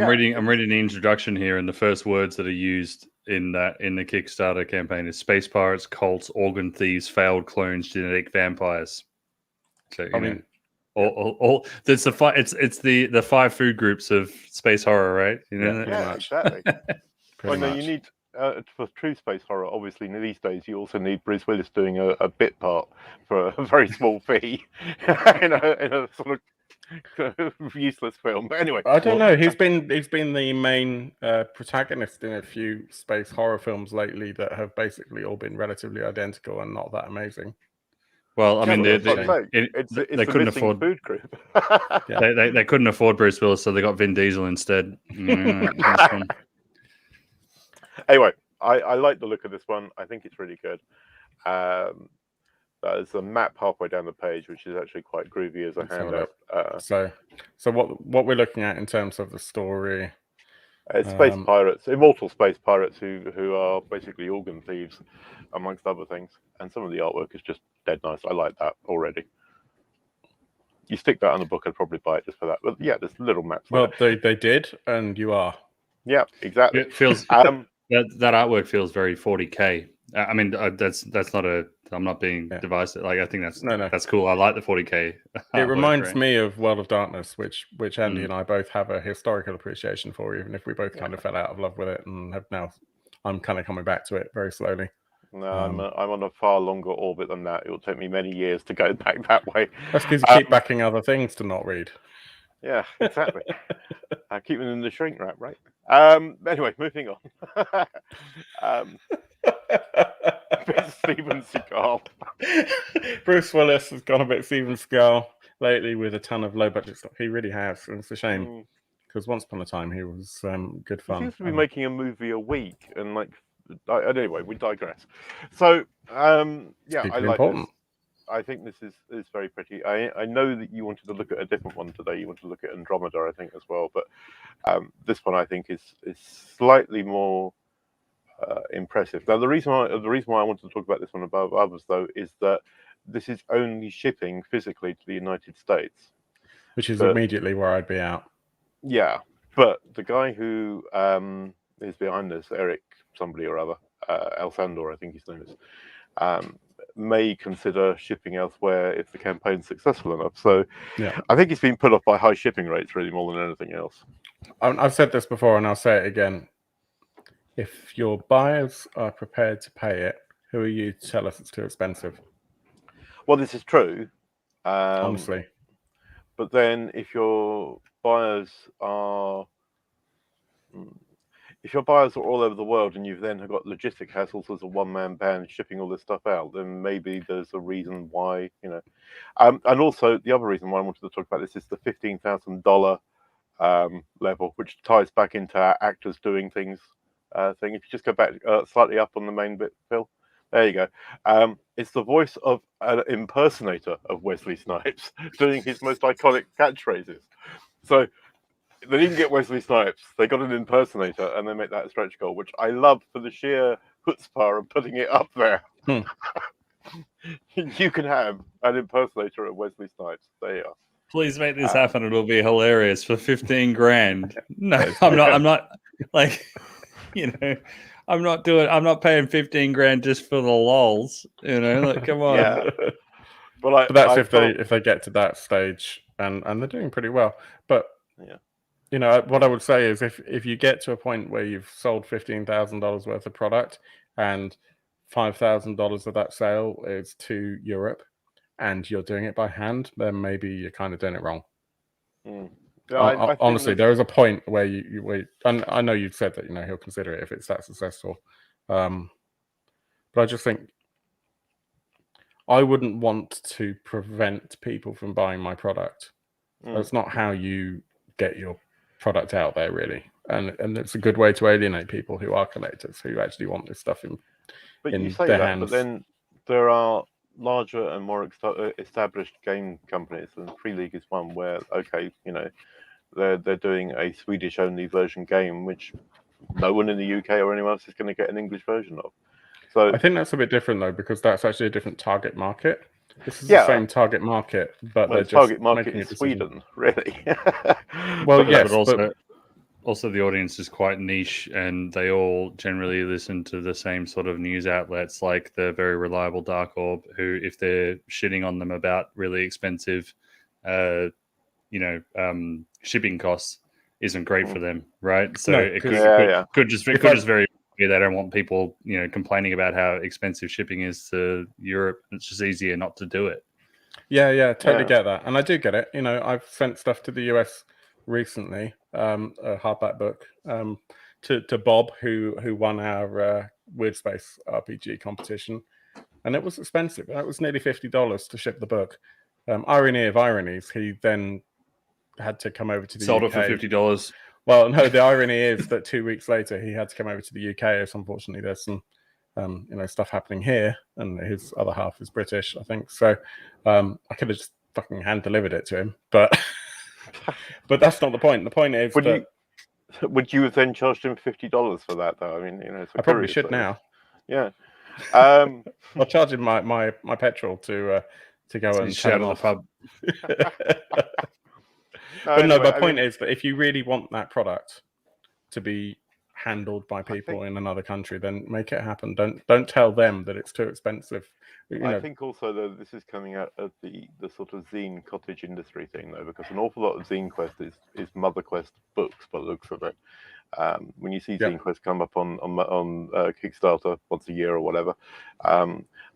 reading the introduction here, and the first words that are used in the Kickstarter campaign is space pirates, cults, organ thieves, failed clones, genetic vampires. So it's the 5 food groups of space horror, right? Exactly. You need for true space horror. Obviously, these days you also need Bruce Willis doing a bit part for a very small fee in a sort of useless film. But anyway, I don't know. He's been the main protagonist in a few space horror films lately that have basically all been relatively identical and not that amazing. Well, I mean, they couldn't afford food group. They couldn't afford Bruce Willis, so they got Vin Diesel instead. Anyway, I like the look of this one. I think it's really good. There's a map halfway down the page, which is actually quite groovy as a handout. So what we're looking at in terms of the story, it's space pirates, immortal space pirates who are basically organ thieves, amongst other things. And some of the artwork is just dead nice. I like that already. You stick that on the book, I'd probably buy it just for that. But yeah, there's little maps. Well, they did, and you are. Yeah, exactly. It feels that artwork feels very 40K. I mean, that's not I'm not being divisive. Like, I think that's cool. I like the 40K. It reminds me of World of Darkness, which Andy and I both have a historical appreciation for, even if we both kind of fell out of love with it and have now. I'm kind of coming back to it very slowly. No, I'm on a far longer orbit than that. It will take me many years to go back that way. That's because you keep backing other things to not read. Yeah, exactly. I keep them in the shrink wrap, right? Anyway, moving on. Steven Seagal. Bruce Willis has gone a bit Steven Seagal lately with a ton of low budget stuff. He really has, and it's a shame because once upon a time he was good fun. He seems to be making a movie a week, and anyway, we digress. So I like this. I think this is very pretty. I know that you wanted to look at a different one today. You wanted to look at Andromeda, I think, as well. But this one, I think, is slightly more impressive. Now, the reason why I wanted to talk about this one above others, though, is that this is only shipping physically to the United States, which is immediately where I'd be out. Yeah, but the guy who is behind this, Eric somebody or other, El Sandor, I think his name is. may consider shipping elsewhere if the campaign's successful enough. So Yeah. I think it's been put off by high shipping rates really more than anything else. I've said this before and I'll say it again. If your buyers are prepared to pay it, who are you to tell us it's too expensive? Well, this is true. Honestly. But then if your buyers are all over the world and you've then got logistic hassles as a one-man band shipping all this stuff out, then maybe there's a reason why, you know. And also the other reason why I wanted to talk about this is the $15,000 level, which ties back into our actors doing things thing. If you just go back slightly up on the main bit, Phil, there you go. It's the voice of an impersonator of Wesley Snipes doing his most iconic catchphrases. So they didn't get Wesley Snipes, they got an impersonator, and they make that a stretch goal, which I love for the sheer chutzpah of putting it up there. You can have an impersonator of Wesley Snipes. There you are. Please make this happen. It'll be hilarious for 15 grand. No, I'm not like, you know, I'm not paying 15 grand just for the lols, you know, like, come on. Yeah. But that's if they get to that stage and they're doing pretty well. But yeah, you know, what I would say is if you get to a point where you've sold $15,000 worth of product and $5,000 of that sale is to Europe and you're doing it by hand, then maybe you're kind of doing it wrong. Yeah, honestly, there is a point where you and I know you've said that, you know, he'll consider it if it's that successful. But I just think I wouldn't want to prevent people from buying my product. That's not how you get your product out there, really. And it's a good way to alienate people who are collectors, who actually want this stuff in you say their that, hands. But then there are larger and more established game companies, and Free League is one where, okay, you know, they're doing a Swedish only version game, which no one in the UK or anyone else is going to get an English version of. So I think that's a bit different though, because that's actually a different target market. This is the same target market, but they're just target market making is Sweden, really. Well, yes, but also the audience is quite niche, and they all generally listen to the same sort of news outlets, like the very reliable Dark Orb, who, if they're shitting on them about really expensive, shipping costs, isn't great for them, right? So No, it could just very they don't want people, you know, complaining about how expensive shipping is to Europe. It's just easier not to do it. Yeah, totally get that, and I do get it. You know, I've sent stuff to the US recently, a hardback book, to Bob, who won our Weird Space RPG competition, and it was expensive. It was nearly $50 to ship the book. Irony of ironies, he then had to come over to the UK. Sold it for $50. Well, no, the irony is that 2 weeks later he had to come over to the UK, as unfortunately there's some stuff happening here, and his other half is British, I think. So I could have just fucking hand delivered it to him, but but that's not the point. The point is would you have then charged him $50 for that, though? I mean, you know, it's I probably should now. Yeah. I'll charge him my petrol to go and shout out the pub. But anyway, my point is that if you really want that product to be handled by people in another country, then make it happen. Don't tell them that it's too expensive. I think also that this is coming out of the sort of zine cottage industry thing, though, because an awful lot of Zine Quest is Mother Quest books, by the looks of it. When you see Zine Quest come up on Kickstarter once a year or whatever,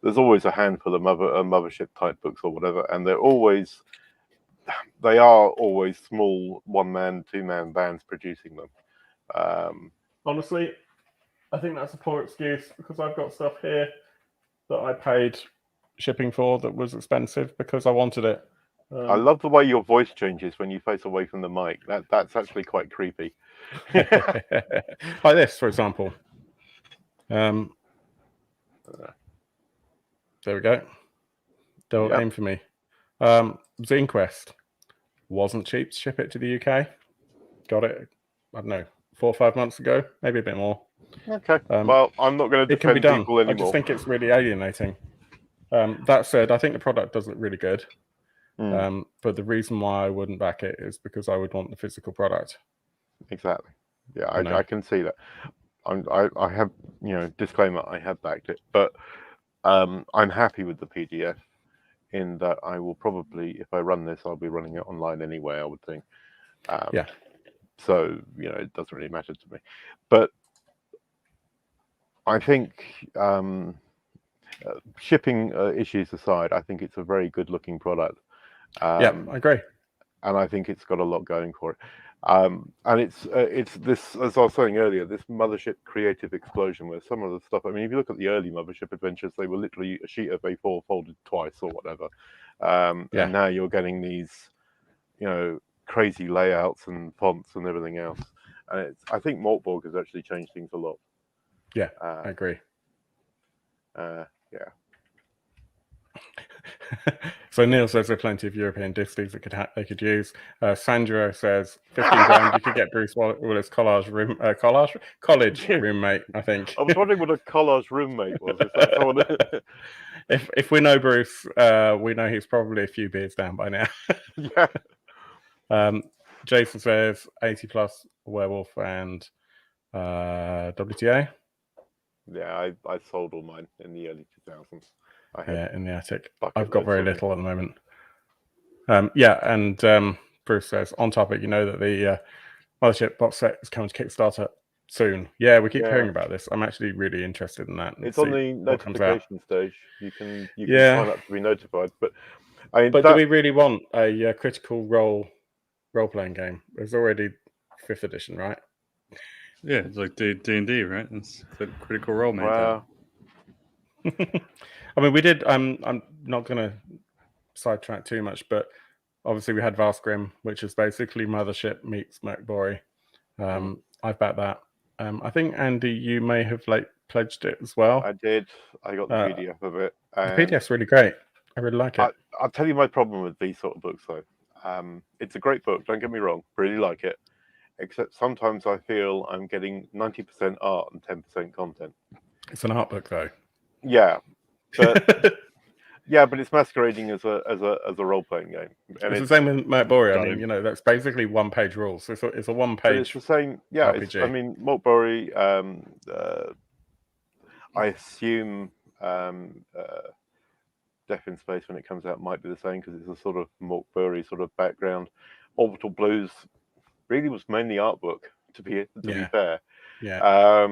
there's always a handful of Mothership type books or whatever, and they are always small one-man, two-man bands producing them. Honestly, I think that's a poor excuse, because I've got stuff here that I paid shipping for that was expensive because I wanted it. I love the way your voice changes when you face away from the mic. That's actually quite creepy. Like this, for example. There we go. Don't aim for me. Zine Quest wasn't cheap to ship it to the UK. Got it, I don't know, 4 or 5 months ago, maybe a bit more. Okay. Well, I'm not going to defend people anymore. I just think it's really alienating. That said, I think the product does look really good. But the reason why I wouldn't back it is because I would want the physical product. Exactly. Yeah, I can see that. I have, disclaimer, I have backed it, but I'm happy with the PDF in that I will probably, if I run this, I'll be running it online anyway, I would think. Yeah. So, it doesn't really matter to me. But I think shipping issues aside, I think it's a very good looking product. Yeah, I agree. And I think it's got a lot going for it. And it's this, as I was saying earlier, this Mothership creative explosion where some of the stuff, I mean, if you look at the early Mothership adventures, they were literally a sheet of A4 folded twice or whatever. And now you're getting these, crazy layouts and fonts and everything else. And I think Mortborg has actually changed things a lot. Yeah, I agree. Yeah. So Neil says there are plenty of European disties that they could use. Sandro says 15 grand. You could get Bruce Willis college roommate. I think. I was wondering what a collage roommate was. Is that someone? If we know Bruce, we know he's probably a few beers down by now. Yeah. Jason says 80 plus werewolf and WTA. Yeah, I sold all mine in the early 2000s. In the attic. I've got very little at the moment. And Bruce says, on topic, that the Mothership box set is coming to Kickstarter soon. Yeah, we keep hearing about this. I'm actually really interested in that. It's on the notification stage. You can sign up to be notified. But do we really want a critical role-playing game? There's already 5th edition, right? Yeah, it's like D&D, right? It's critical role, mate. Wow. I mean, we did. I'm not going to sidetrack too much, but obviously we had Valsgrim, which is basically Mothership meets Mercbory. I've backed that. I think Andy, you may have pledged it as well. I did. I got the PDF of it. The PDF's really great. I really like it. I'll tell you my problem with these sort of books, though. It's a great book. Don't get me wrong. Really like it. Except sometimes I feel I'm getting 90% art and 10% content. It's an art book, though. Yeah, but but it's masquerading as a role-playing game. And it's the same with Mercbory. I mean, that's basically one-page rules. So it's a one-page. It's the same. Yeah, RPG. I mean, Mortbury. I assume Death in Space when it comes out might be the same because it's a sort of Mortbury sort of background. Orbital Blues really was mainly art book to be fair. Yeah.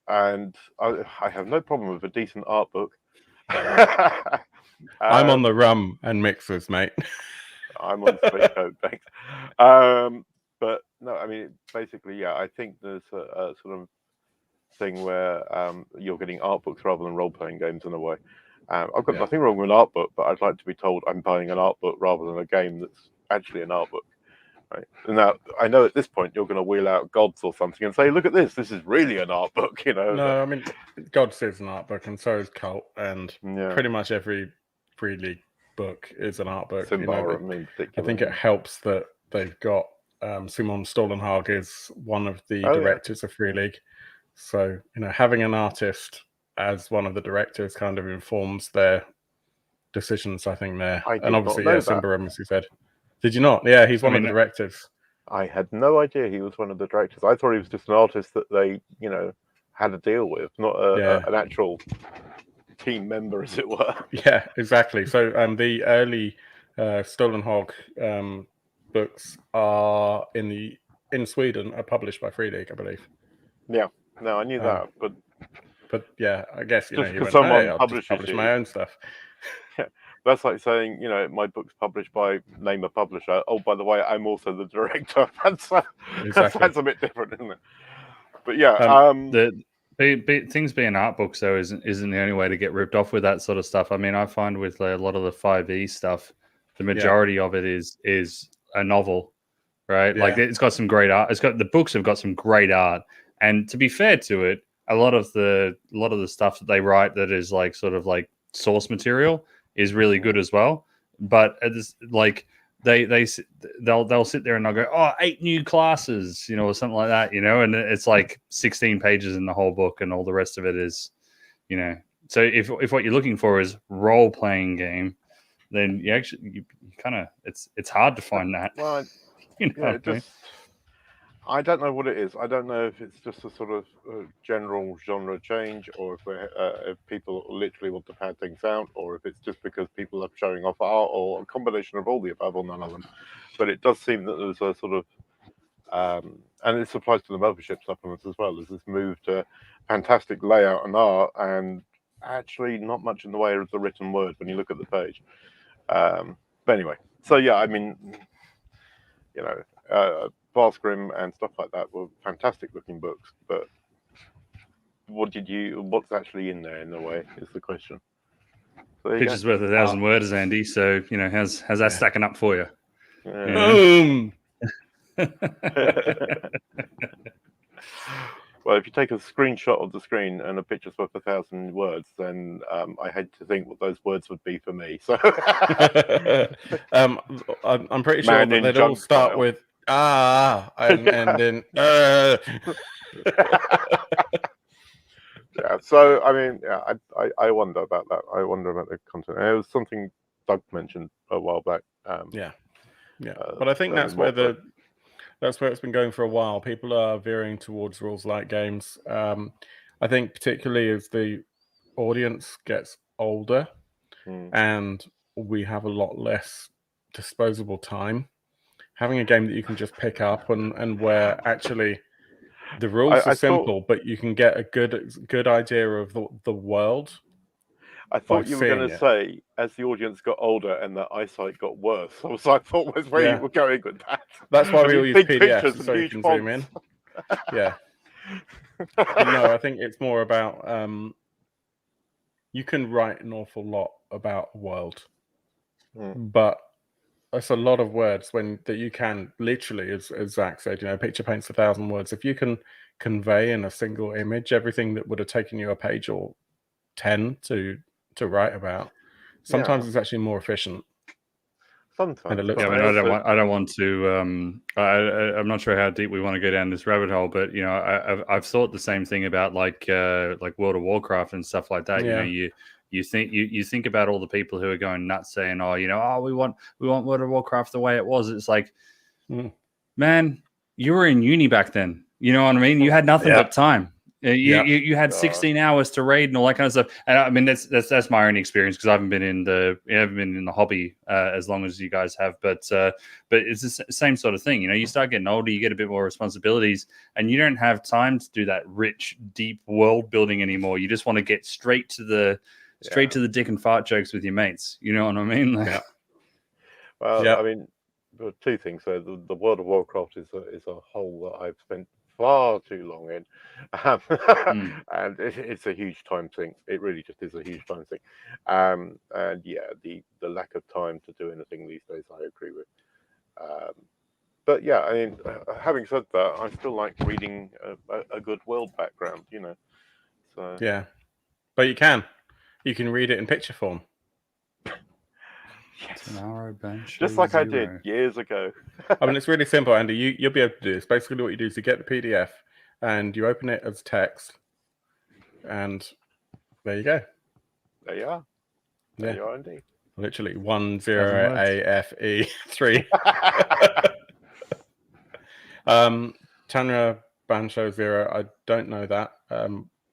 And I have no problem with a decent art book. I'm on the rum and mixers, mate. I'm on straight coke, thanks. But no, I mean, basically, I think there's a sort of thing where you're getting art books rather than role-playing games in a way. I've got nothing wrong with an art book, but I'd like to be told I'm buying an art book rather than a game that's actually an art book. Right. Now, I know at this point you're going to wheel out Gods or something and say, look at this is really an art book, No, I mean, Gods is an art book, and so is Cult, and pretty much every Free League book is an art book. I think it helps that they've got Simon Stollenhag is one of the directors of Free League. So, having an artist as one of the directors kind of informs their decisions, I think, there. And obviously, Simbarum, as you said. Did you not? Yeah, he's one of the directors. I had no idea he was one of the directors. I thought he was just an artist that they, had a deal with, not an actual team member, as it were. Yeah, exactly. So the early Stollenhag books are in Sweden are published by Free League, I believe. Yeah, no, I knew that, but yeah, I guess just because someone publishes publish my own stuff. Yeah, that's like saying, my book's published by name a publisher. Oh, by the way, I'm also the director. That's a bit different, isn't it? But yeah, things being art books though isn't the only way to get ripped off with that sort of stuff. I mean, I find with a lot of the 5e stuff, the majority of it is a novel, right? Yeah. Like it's got some great art. The books have got some great art, and to be fair to it, a lot of the stuff that they write that is like sort of like source material is really good as well. But it's like they'll sit there and they'll go, 8 new classes, or something like that, and it's like 16 pages in the whole book, and all the rest of it is, So if what you're looking for is role playing game, then you kind of it's hard to find that. Well, I don't know what it is. I don't know if it's just a sort of general genre change, or if people literally want to pad things out, or if it's just because people are showing off art, or a combination of all the above, or none of them. But it does seem that there's a sort of, and this applies to the Mothership supplements as well, there's this move to fantastic layout and art, and actually not much in the way of the written word when you look at the page. But anyway, so yeah, I mean, you know, Barsgrim and stuff like that were fantastic looking books, but what's actually in there in a way is the question. So Picture's worth 1,000 words, Andy. So, you know, how's that stacking up for you? Boom! Well, if you take a screenshot of the screen and a picture's worth 1,000 words, then I hate to think what those words would be for me. So I'm pretty sure that they'd all start with and then yeah. So I mean, yeah, I wonder about that. I wonder about the content. And it was something Doug mentioned a while back. Yeah. But I think that's where it's been going for a while. People are veering towards rules-light games. I think particularly as the audience gets older and we have a lot less disposable time, having a game that you can just pick up and where actually the rules are simple, but you can get a good idea of the world. I thought you were going to say, as the audience got older and their eysight got worse. So I thought was where you were going with that. That's why we all use PDFs, so you can zoom in. Yeah. No, I think it's more about you can write an awful lot about a world, but it's a lot of words that you can literally, as Zach said, you know, picture paints 1,000 words. If you can convey in a single image everything that would have taken you a page or 10 to write about, sometimes it's actually more efficient. Sometimes. I mean, I don't want to. I'm not sure how deep we want to go down this rabbit hole, but you know, I've thought the same thing about like World of Warcraft and stuff like that. Yeah. You know, you think about all the people who are going nuts saying, we want World of Warcraft the way it was. It's like, man, you were in uni back then. You know what I mean? You had nothing but time. You had 16 hours to raid and all that kind of stuff. And I mean, that's my own experience because I haven't been in the hobby as long as you guys have. But it's the same sort of thing. You know, you start getting older, you get a bit more responsibilities, and you don't have time to do that rich, deep world building anymore. You just want to get straight to the dick and fart jokes with your mates. You know what I mean? Like, Well, I mean, there are two things. So the World of Warcraft is a hole that I've spent far too long in, and it's a huge time sink. It really just is a huge time sink. And yeah, the lack of time to do anything these days, I agree with. But yeah, I mean, having said that, I still like reading a good world background, you know. So yeah, but you can read it in picture form. Yes. Just like I did years ago. I mean, it's really simple, Andy. You'll be able to do this. Basically, what you do is you get the PDF and you open it as text, and there you go. There you are. There you are, indeed. Literally 10AFE3. Tanra Bancho 0. I don't know that.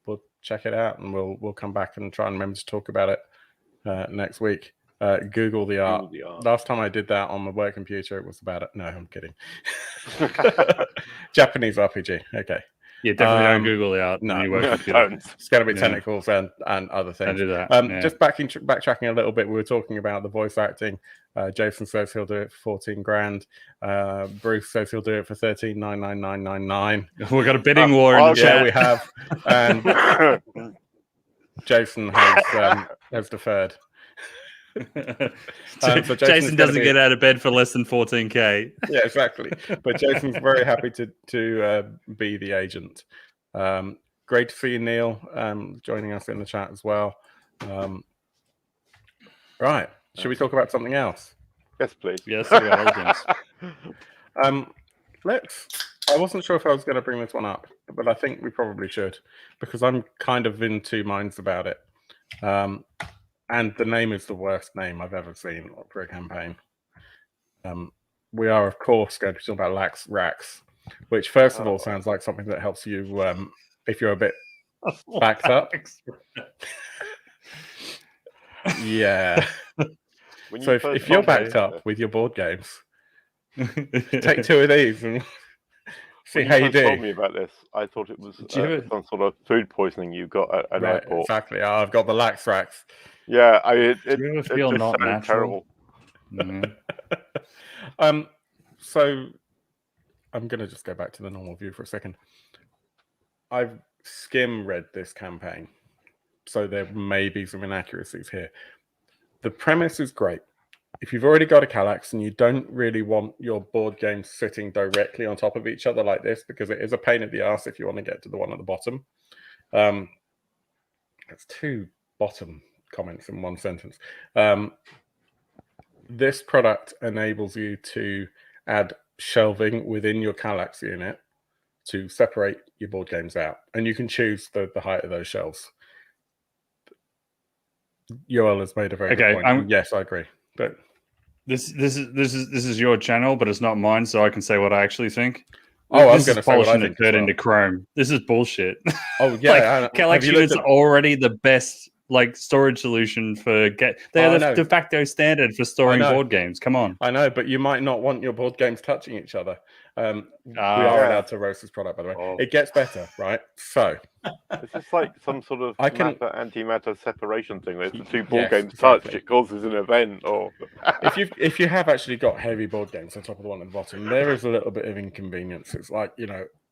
We'll check it out, and we'll come back and try and remember to talk about it next week. Google the art. Last time I did that on my work computer, it was about it. No, I'm kidding. Japanese RPG. Okay. Yeah, definitely don't Google the art. No, it's going to be tentacles and other things. Don't do that. Just backtracking a little bit, we were talking about the voice acting. Jason says he'll do it for 14 grand. Bruce says he'll do it for 13,99999. We've got a bidding war in the chat. Yeah, we have. And Jason has deferred. So Jason doesn't get out of bed for less than 14k. Yeah, exactly. But Jason's very happy to be the agent. Great to see you, Neil, joining us in the chat as well. Right, should we talk about something else? Yes, please. Yes. I wasn't sure if I was going to bring this one up, but I think we probably should because I'm kind of in two minds about it. And the name is the worst name I've ever seen for a campaign. We are, of course, going to be talking about Lax Rax. which first of all sounds like something that helps you if you're a bit backed up. Yeah. So if you're backed up with your board games, take 2 of these and see how you do. Told me about this. I thought it was some sort of food poisoning you got at an airport. Exactly. I've got the lax racks. Yeah, it feel not natural. Terrible. So I'm gonna just go back to the normal view for a second. I've skim read this campaign, so there may be some inaccuracies here. The premise is great. If you've already got a Kallax and you don't really want your board games sitting directly on top of each other like this, because it is a pain in the ass if you want to get to the one at the bottom. That's 2 bottom comments in one sentence. This product enables you to add shelving within your Kallax unit to separate your board games out, and you can choose the height of those shelves. Yoel has made a very good point. Yes, I agree. But this is your channel, but it's not mine, so I can say what I actually think. Oh, I was going to say what I think. Turned into Chrome. This is bullshit. Oh yeah, Kallax units are already the best storage solution for they're the de facto standard for storing board games. Come on. I know, but you might not want your board games touching each other. We are allowed to roast this product, by the way. It gets better, right? So it's just like some sort of antimatter separation thing. If the 2 board games touch, it causes an event. Or if you have actually got heavy board games on top of the one at the bottom, there is a little bit of inconvenience. It's like,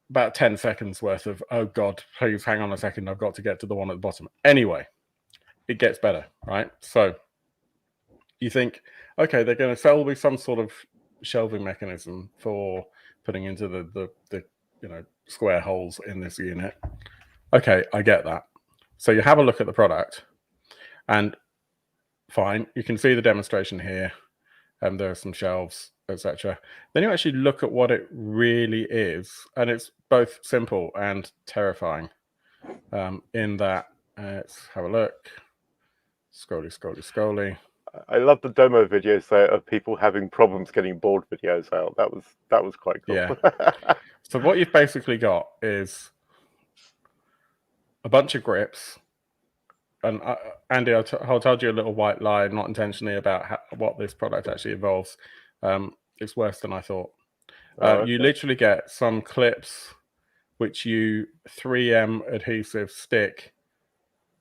about 10 seconds worth of, oh God, please hang on a second, I've got to get to the one at the bottom. Anyway, it gets better, right? So you think, okay, they're going to sell me some sort of shelving mechanism for putting into the square holes in this unit. Okay, I get that. So you have a look at the product, and fine, you can see the demonstration here, and there are some shelves, etc. Then you actually look at what it really is, and it's both simple and terrifying. In that, let's have a look. Scrolly. I love the demo videos there of people having problems getting board videos out. That was quite cool. Yeah. So what you've basically got is a bunch of grips. And Andy, I told you a little white lie, not intentionally, about what this product actually involves. It's worse than I thought. You literally get some clips which you 3M adhesive stick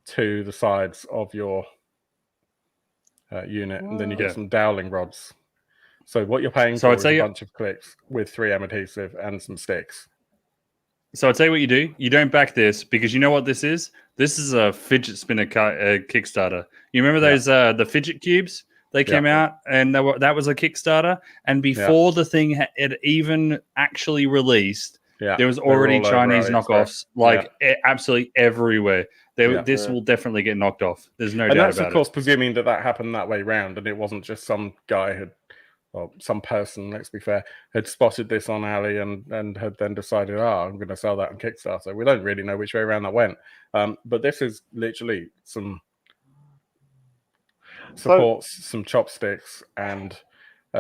to the sides of your unit, and then you get some doweling rods. So what you're paying for is a bunch of clips with 3M adhesive and some sticks. So I'll tell you what you do. You don't back this, because you know what this is? This is a fidget spinner Kickstarter. You remember those the fidget cubes? They came out, and that was a Kickstarter. And before the thing had even actually released, there was already Chinese knockoffs, absolutely everywhere. This will definitely get knocked off. There's no doubt about it. And that's, of course, presuming that happened that way round, and it wasn't just some guy some person, let's be fair, had spotted this on Ali and had then decided, I'm going to sell that on Kickstarter. We don't really know which way around that went. But this is literally some supports, some chopsticks, and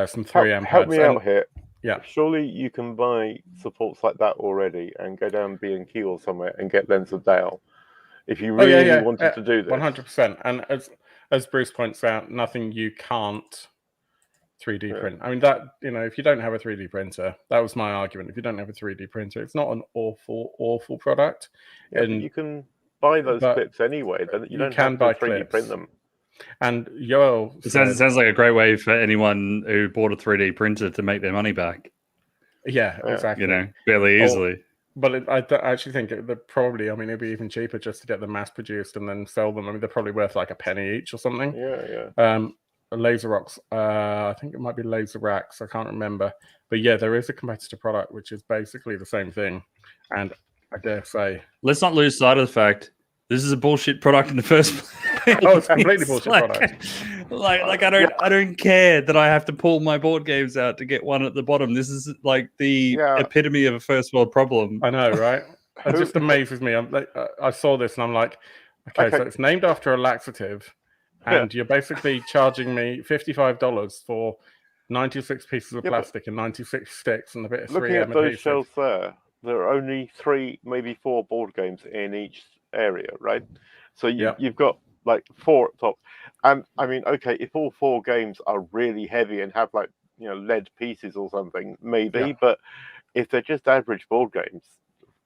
some 3M pads. Help me out here. Yeah. Surely you can buy supports like that already and go down B&Q or somewhere and get lens of Dale if you really wanted to do this. 100%. And as Bruce points out, nothing you can't 3D print. I mean, that, if you don't have a 3D printer, that was my argument. If you don't have a 3D printer, it's not an awful product. Yeah, and you can buy those clips anyway. Then you don't have to 3D print them. And Yoel sounds like a great way for anyone who bought a 3D printer to make their money back. Yeah, exactly. Fairly easily. But I actually think that probably, it'd be even cheaper just to get them mass produced and then sell them. They're probably worth like a penny each or something. Yeah. Laser Rocks, I think it might be Laser Racks, I can't remember. But yeah, there is a competitor product which is basically the same thing. And I dare say, let's not lose sight of the fact this is a bullshit product in the first place. Oh, it's completely bullshit product. I don't care that I have to pull my board games out to get one at the bottom. This is like the epitome of a first world problem. I know, right? It just amazes me. I saw this and I'm like, okay, so it's named after a laxative, and you're basically charging me $55 for 96 pieces of plastic and 96 sticks and a bit of looking 3M at those adhesive. shelves there are only 3, maybe 4 board games in each area, right? So you've got like 4 at top. And I mean, okay, if all 4 games are really heavy and have like, lead pieces or something, maybe. But if they're just average board games,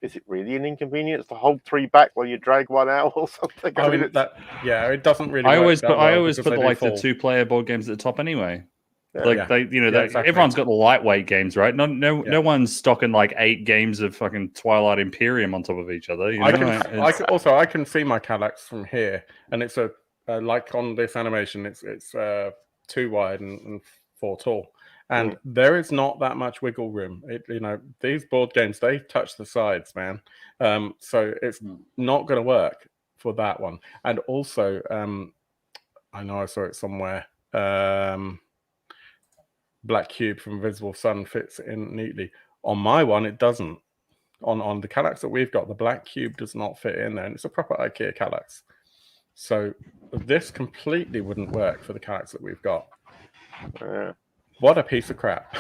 is it really an inconvenience to hold 3 back while you drag 1 out or something? I mean, it doesn't really. I always put like the 2-player board games at the top anyway. Everyone's got the lightweight games, right? No one's stocking like 8 games of fucking Twilight Imperium on top of each other. I can see my Kallax from here, and it's a like on this animation, it's 2 wide and 4 tall, and there is not that much wiggle room. These board games, they touch the sides, man. So it's not going to work for that one. And also, I know I saw it somewhere. Black Cube from Visible Sun fits in neatly. On my one, it doesn't. On the Kallax that we've got, the Black Cube does not fit in there, and it's a proper IKEA Kallax. So this completely wouldn't work for the Kallax that we've got. What a piece of crap.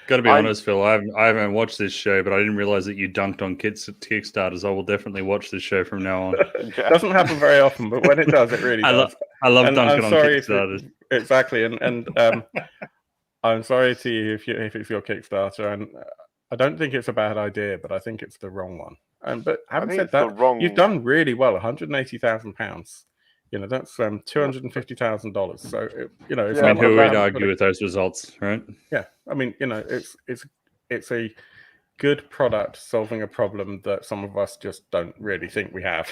Got to be honest, Phil. I haven't watched this show, but I didn't realize that you dunked on Kickstarters. I will definitely watch this show from now on. It doesn't happen very often, but when it does, it really does. I love dunking on Kickstarters. Exactly, and I'm sorry to you if it's your Kickstarter, and I don't think it's a bad idea, but I think it's the wrong one. But having said that, you've done really well. £180,000. That's $250,000. So who would argue with those results, right? Yeah, I mean, it's a good product solving a problem that some of us just don't really think we have.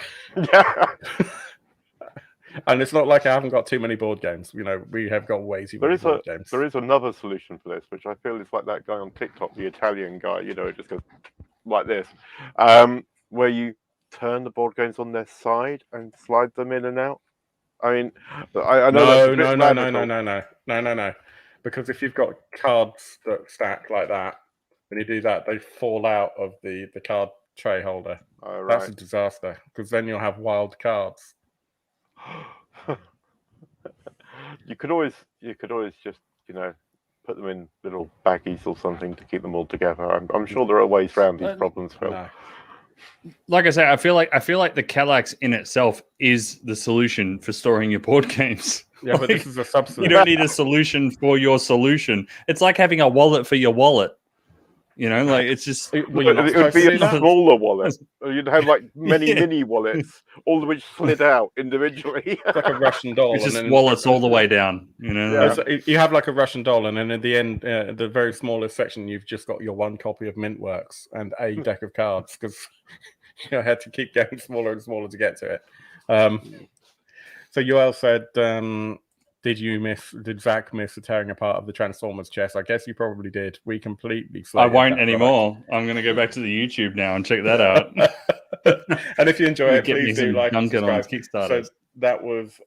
And it's not like I haven't got too many board games. We have got way too many board games. There is another solution for this, which I feel is like that guy on TikTok, the Italian guy. It just goes like this, where you turn the board games on their side and slide them in and out. I mean, I know no. Because if you've got cards that stack like that, when you do that, they fall out of the card tray holder. Oh, right. That's a disaster, because then you'll have wild cards. You could always just put them in little baggies or something to keep them all together. I'm sure there are ways around these problems, Phil. No. Like I say, I feel like the Kallax in itself is the solution for storing your board games. Yeah, but this is a substitute. You don't need a solution for your solution. It's like having a wallet for your wallet. It's just... It would be a smaller wallet. You'd have like many mini wallets, all of which slid out individually. It's like a Russian doll. It's just wallets all the way down. So you have like a Russian doll, and then at the end, the very smallest section, you've just got your 1 copy of Mintworks and a deck of cards, because I had to keep getting smaller and smaller to get to it. So Yoel said, did Zach miss the tearing apart of the Transformers chest? I guess you probably did. We completely I won't anymore. I'm going to go back to the YouTube now and check that out. And if you enjoy it, please do like and subscribe. On Kickstarter. So that was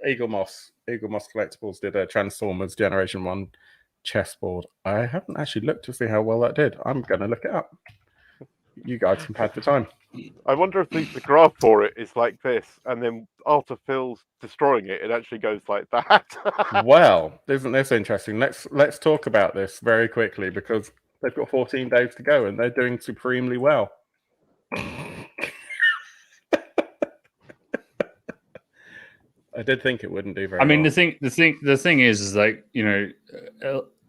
Eagle Moss Collectibles did a Transformers Generation 1 chessboard. I haven't actually looked to see how well that did. I'm going to look it up. You guys can have the time. I wonder if the graph for it is like this, and then after Phil's destroying it, it actually goes like that. Well, isn't this interesting? Let's talk about this very quickly, because they've got 14 days to go, and they're doing supremely well. I did think it wouldn't do very well. I mean, the thing is like, 10,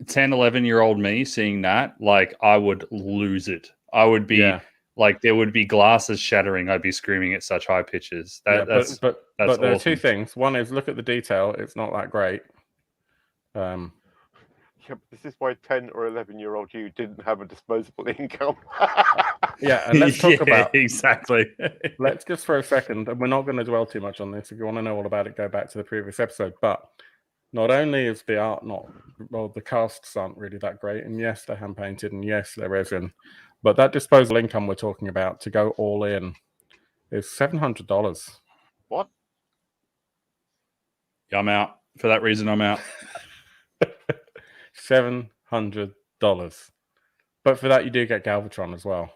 11-year-old me seeing that, like, I would lose it. I would be like, there would be glasses shattering. I'd be screaming at such high pitches. But there are 2 things. One is, look at the detail. It's not that great. This is why 10 or 11-year-old you didn't have a disposable income. And let's talk about exactly. Let's just for a second, and we're not going to dwell too much on this. If you want to know all about it, go back to the previous episode. But not only is the art the casts aren't really that great, and yes, they're hand painted, and yes, they're resin, but that disposable income we're talking about to go all in is $700. What? Yeah, I'm out. For that reason, I'm out. $700. But for that, you do get Galvatron as well.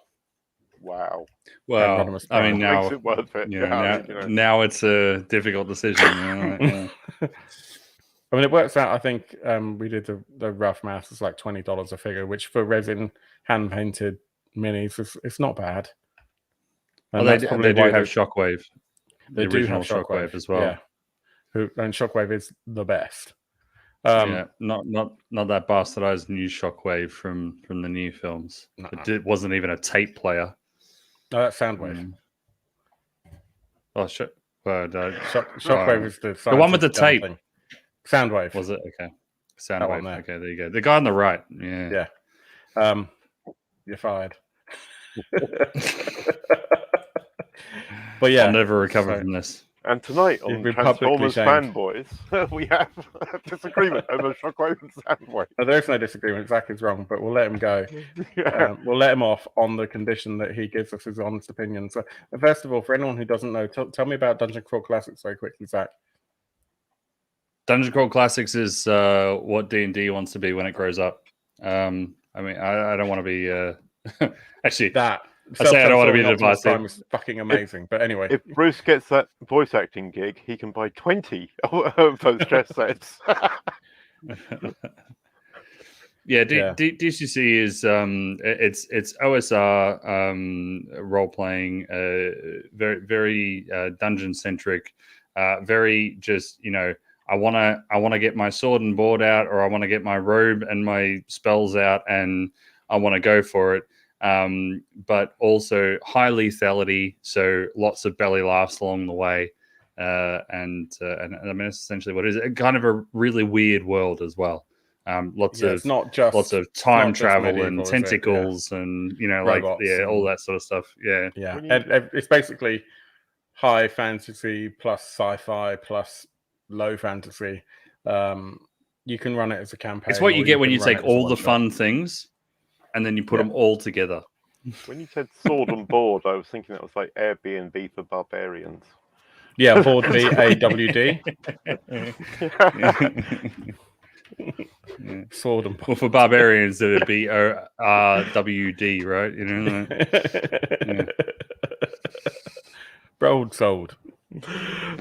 Wow. Well, Anonymous I mean, Prime. now, Makes it worth it. yeah, I now, mean, you know. now it's a difficult decision. Yeah. I mean, it works out. I think we did the rough maths. It's like $20 a figure, which for resin hand painted minis, it's not bad. And Well, that's probably they do why have Shockwave, they the do original have Shockwave as well. Yeah, and Shockwave is the best. Yeah, not that bastardized new Shockwave from the new films. It wasn't even a tape player. No, that's Soundwave. Oh shit! Shockwave is the one with the tape. thing. Soundwave. Was it? Okay. That one Soundwave. there. Okay, there you go. The guy on the right. Yeah. Yeah. You're fired. But yeah, I'll never recover from this. And tonight on Transformers Fanboys, we have a disagreement over Shockwave and Soundwave. No, there is no disagreement. Zach is wrong, but we'll let him go. We'll let him off on the condition that he gives us his honest opinion. So, first of all, for anyone who doesn't know, tell me about Dungeon Crawl Classics very quickly, Zach. Dungeon Crawl Classics is what D&D wants to be when it grows up. I mean, I don't want to be... actually, that... I say I don't want to be divisive. Prime is fucking amazing, but anyway. If Bruce gets that voice acting gig, he can buy 20 of those chess sets. DCC is it's OSR role playing, very very dungeon centric, very just I want to get my sword and board out, or I want to get my robe and my spells out, and I want to go for it. But also high lethality, so lots of belly laughs along the way, and I mean that's essentially what it is. Kind of a really weird world as well. Lots of time travel and tentacles and robots all that sort of stuff. Yeah. It's basically high fantasy plus sci-fi plus low fantasy. You can run it as a campaign. It's what you get when you take all the fun things and then you put them all together. When you said sword and board, I was thinking that was like Airbnb for barbarians. Yeah, board BAWD. Sword and board. Well, for barbarians, it would be RWD, right? Broadsword.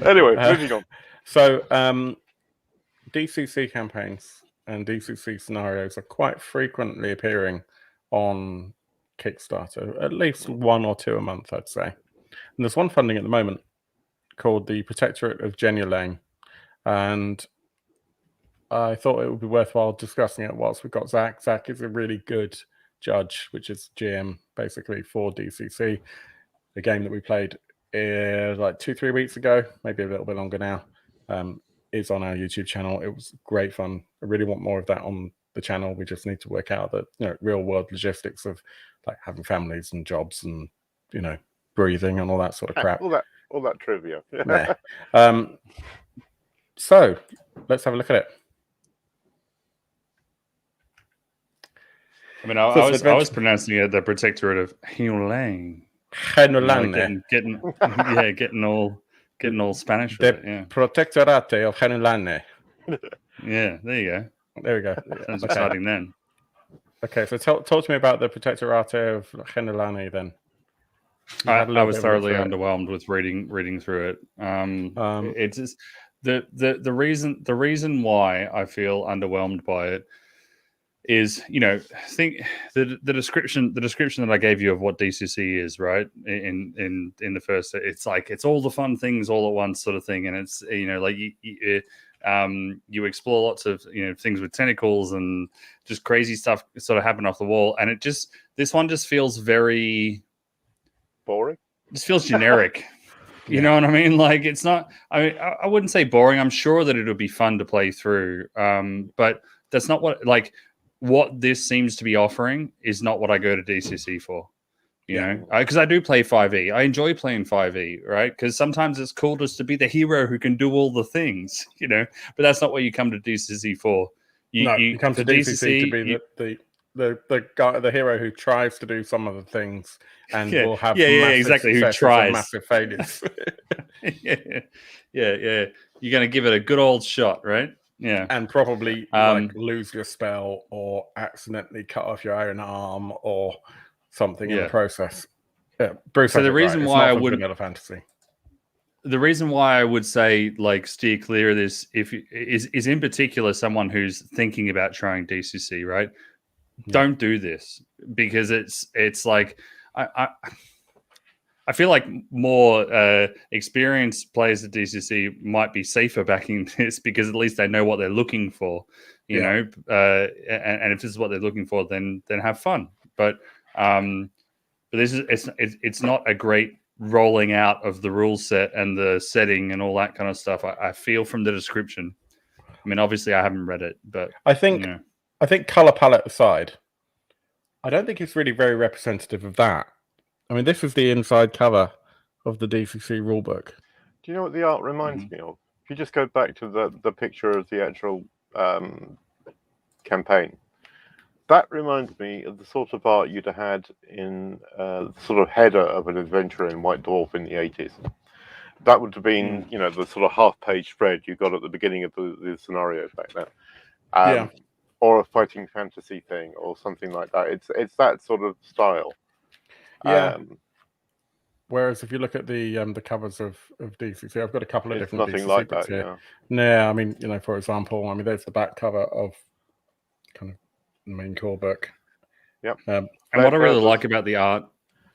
Anyway, moving on. So, DCC campaigns and DCC scenarios are quite frequently appearing on Kickstarter, at least 1 or 2 a month, I'd say. And there's one funding at the moment called the Protectorate of Genulane, and I thought it would be worthwhile discussing it whilst we've got Zach. Zach is a really good judge, which is GM basically for DCC, the game that we played like 2-3 weeks ago, maybe a little bit longer now. Is on our YouTube channel. It was great fun. I really want more of that on the channel. We just need to work out the real world logistics of like having families and jobs and breathing and all that sort of crap. All that trivia. So let's have a look at it. I mean, I was pronouncing it the Protectorate of Genulane. Getting all Spanish with it, yeah. Protectorate of Genulane. Yeah, there you go. There we go. Sounds exciting then. Okay, so talk to me about the Protectorate of Genulane then. I was thoroughly underwhelmed with reading through it. It's just the reason why I feel underwhelmed by it is, think the description that I gave you of what DCC is, right? In the first, it's like it's all the fun things all at once sort of thing, and it's like you explore lots of things with tentacles and just crazy stuff sort of happen off the wall, and this one just feels very boring. Just feels generic. You know what I mean? Like it's not. I wouldn't say boring. I'm sure that it would be fun to play through, but that's not what this seems to be offering is not what I go to DCC for, because I do play 5e. I enjoy playing 5e, right? Because sometimes it's cool just to be the hero who can do all the things, but that's not what you come to DCC for. You come to DCC to be the guy, the hero who tries to do some of the things and will have exactly who tries massive failures. yeah. You're going to give it a good old shot, right? Yeah, and probably lose your spell or accidentally cut off your own arm or something in the process. Bruce. So has the it reason right. It's why not I for would vanilla fantasy. The reason why I would say like steer clear of this is in particular someone who's thinking about trying DCC, right? Don't do this because it's like I feel like more experienced players at DCC might be safer backing this because at least they know what they're looking for, you know. And if this is what they're looking for, then have fun. But this is it's not a great rolling out of the rule set and the setting and all that kind of stuff. I feel from the description. I mean, obviously, I haven't read it, but I think color palette aside, I don't think it's really very representative of that. I mean, this is the inside cover of the DCC rulebook. Do you know what the art reminds me of? If you just go back to the picture of the actual campaign, that reminds me of the sort of art you'd have had in sort of header of an adventure in White Dwarf in the 80s. That would have been, you know, the sort of half-page spread you got at the beginning of the scenario back then. Or a fighting fantasy thing or something like that. It's that sort of style. Yeah. Whereas if you look at the covers of DCC, I've got a couple of different nothing DCC like books that, here. No, I mean, you know, for example, I mean, there's the back cover of kind of the main core book. Yep. And what I really like about the art,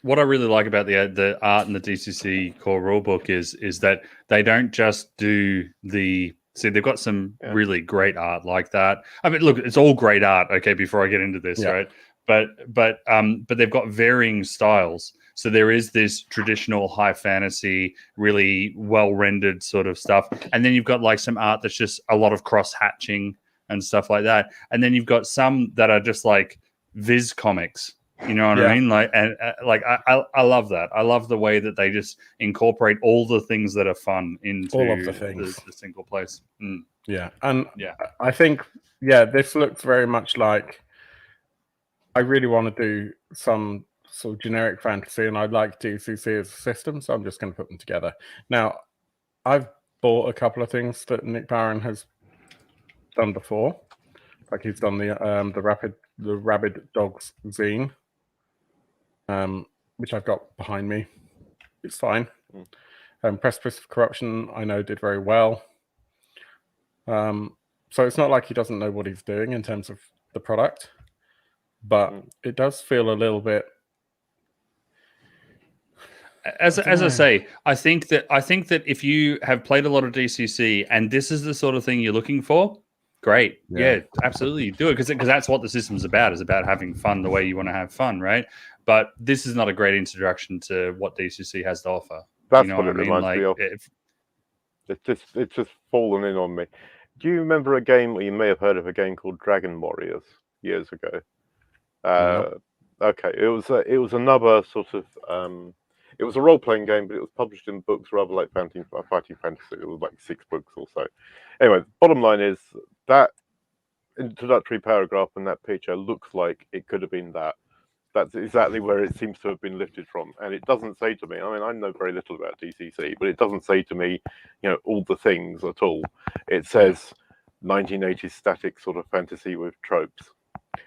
what I really like about the art in the DCC core rulebook is that they don't just do the. See, they've got some really great art like that. I mean, look, it's all great art. Okay, before I get into this, right? But they've got varying styles. So there is this traditional high fantasy, really well rendered sort of stuff, and then you've got like some art that's just a lot of cross hatching and stuff like that. And then you've got some that are just like Viz comics. You know what I mean? Like, and like I love that. I love the way that they just incorporate all the things that are fun into all of the things. The single place. Yeah, and I think this looks very much like I really want to do some sort of generic fantasy, and I'd like DCC as a system, so I'm just going to put them together. Now, I've bought a couple of things that Nick Barron has done before, like he's done the Rabid Dogs zine. Which I've got behind me. It's fine. Precipice of Corruption, I know, did very well. So it's not like he doesn't know what he's doing in terms of the product, but it does feel a little bit. As I say, I think that if you have played a lot of DCC and this is the sort of thing you're looking for, great. Yeah, absolutely do it because that's what the system's about. Is about having fun the way you want to have fun, right? But this is not a great introduction to what DCC has to offer. That's what it reminds me of. It's just fallen in on me. Do you remember a game, or you may have heard of a game called Dragon Warriors years ago? Okay, it was another sort of it was a role-playing game, but it was published in books rather like fighting fantasy. It was like 6 books or so. Anyway, bottom line is that introductory paragraph and that picture looks like it could have been that. That's exactly where it seems to have been lifted from. And it doesn't say to me, I mean, I know very little about DCC, but it doesn't say to me, you know, all the things at all. It says 1980s static sort of fantasy with tropes.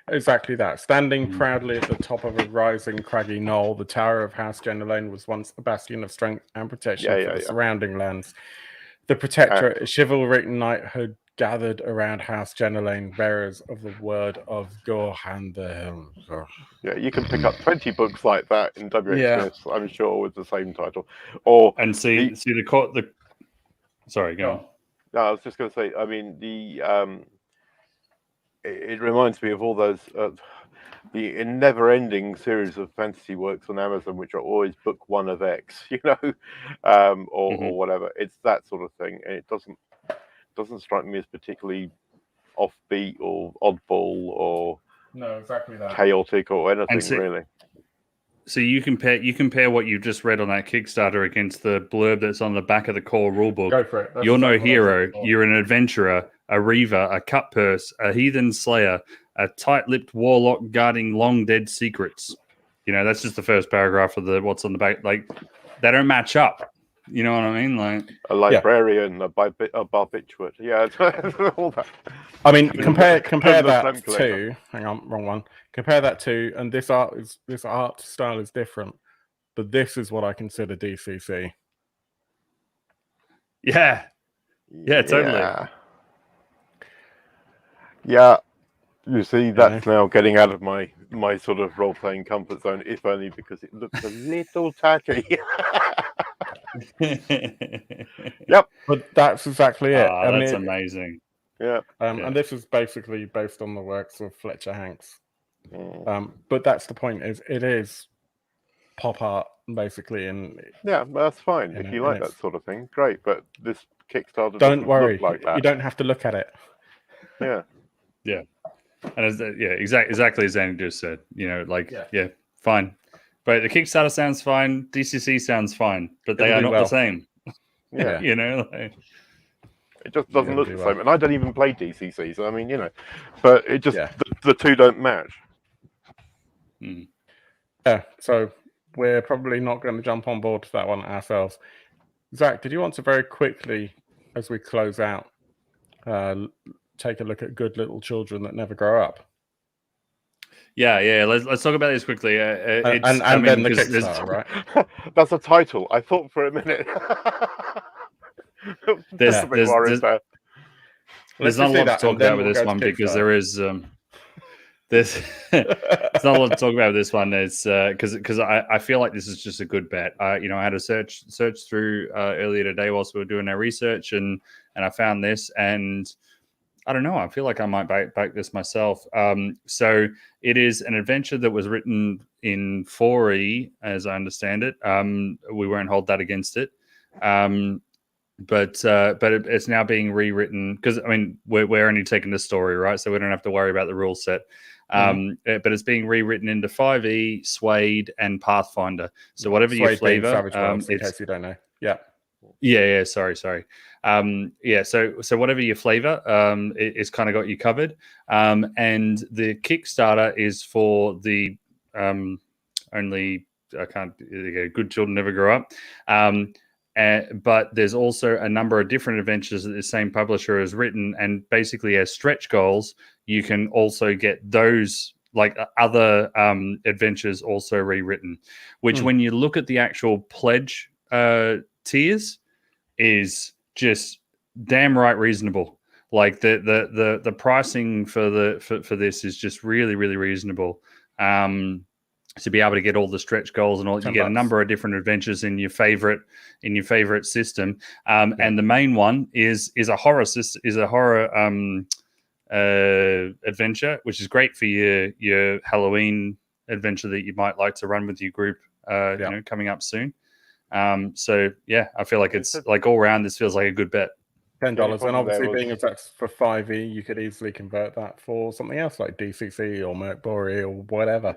Exactly that. Standing proudly at the top of a rising craggy knoll, the Tower of House Generlane was once a bastion of strength and protection for the surrounding lands. The Protectorate, a chivalric knighthood gathered around House Generlane, bearers of the word of Gorhan the Helm. Yeah, you can pick up 20 books like that in WH Smith's, I'm sure, with the same title. Or see Sorry, go on. No, I was just going to say, I mean, it reminds me of all those the never-ending series of fantasy works on Amazon, which are always book 1 of X, you know, or whatever. It's that sort of thing, and it doesn't strike me as particularly offbeat or oddball or exactly that. Chaotic or anything really. So you compare what you've just read on that Kickstarter against the blurb that's on the back of the core rulebook. Go for it. You're no hero. You're an adventurer, a reaver, a cut purse, a heathen slayer, a tight-lipped warlock guarding long-dead secrets. You know, that's just the first paragraph of what's on the back. Like, they don't match up. You know what I mean? Like a librarian, a barbiturate. Yeah, all that. I mean, compare that to. Hang on, wrong one. Compare that to, and this art style is different. but this is what I consider DCC. Yeah, totally. Yeah. You see, that's now getting out of my sort of role-playing comfort zone, if only because it looks a little tacky. Yep. But that's exactly it. Oh, that's amazing. Yeah. And this is basically based on the works of Fletcher Hanks. But that's the point, is it is pop art, basically. And yeah, that's fine. If you like that sort of thing, great. But this Kickstarter don't worry, look like that. You don't have to look at it. Yeah. Yeah. And exactly as Andy just said, fine. But the Kickstarter sounds fine, DCC sounds fine, but they are not the same. Yeah. Like, it just doesn't look the same. And I don't even play DCC, so I mean, but it just, the two don't match. Yeah, so we're probably not going to jump on board to that one ourselves. Zach, did you want to very quickly, as we close out, take a look at Good Little Children That Never Grow Up? Yeah. Let's talk about this quickly. And then the Kickstarter, right? That's a title. I thought for a minute. There's not a lot to talk about with this one because there is there's not a lot to talk about with this one. It's because I feel like this is just a good bet. I had a search through earlier today whilst we were doing our research, and I found this, and I don't know. I feel like I might back this myself. So it is an adventure that was written in 4E, as I understand it. We won't hold that against it. But it's now being rewritten because we're only taking the story, right? So we don't have to worry about the rule set. But it's being rewritten into 5E, SWADE, and Pathfinder. So whatever your flavor, in case you don't know. Yeah. Sorry. So whatever your flavor, it's kind of got you covered. And the Kickstarter is for the Good Children Never Grow Up. But there's also a number of different adventures that the same publisher has written, and basically as stretch goals, you can also get those like other adventures also rewritten, which when you look at the actual pledge tiers is just damn right reasonable. Like the pricing for this is just really, really reasonable. To be able to get all the stretch goals and all, you get a number of different adventures in your favorite system. And the main one is a horror adventure, which is great for your Halloween adventure that you might like to run with your group. Coming up soon. So yeah, I feel like it's like all around. This feels like a good bet. $10, and obviously being as that's for 5E, you could easily convert that for something else like DCC or Mercury or whatever.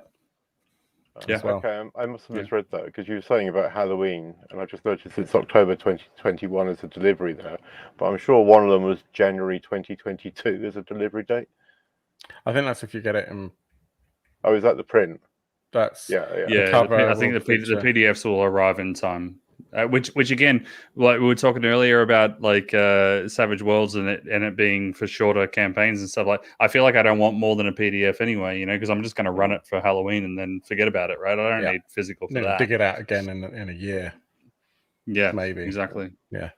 Okay, I must have misread that because you were saying about Halloween, and I just noticed it's October 2021 as a delivery there, but I'm sure one of them was January 2022 as a delivery date. I think that's if you get it in. Oh, is that the print? That's the cover. I think the PDFs will arrive in time. Which again, like we were talking earlier about, like Savage Worlds and it being for shorter campaigns and stuff. Like, I feel like I don't want more than a PDF anyway, because I'm just going to run it for Halloween and then forget about it, right? I don't need physical for that. Dig it out again in a year. Yeah, maybe exactly. Yeah.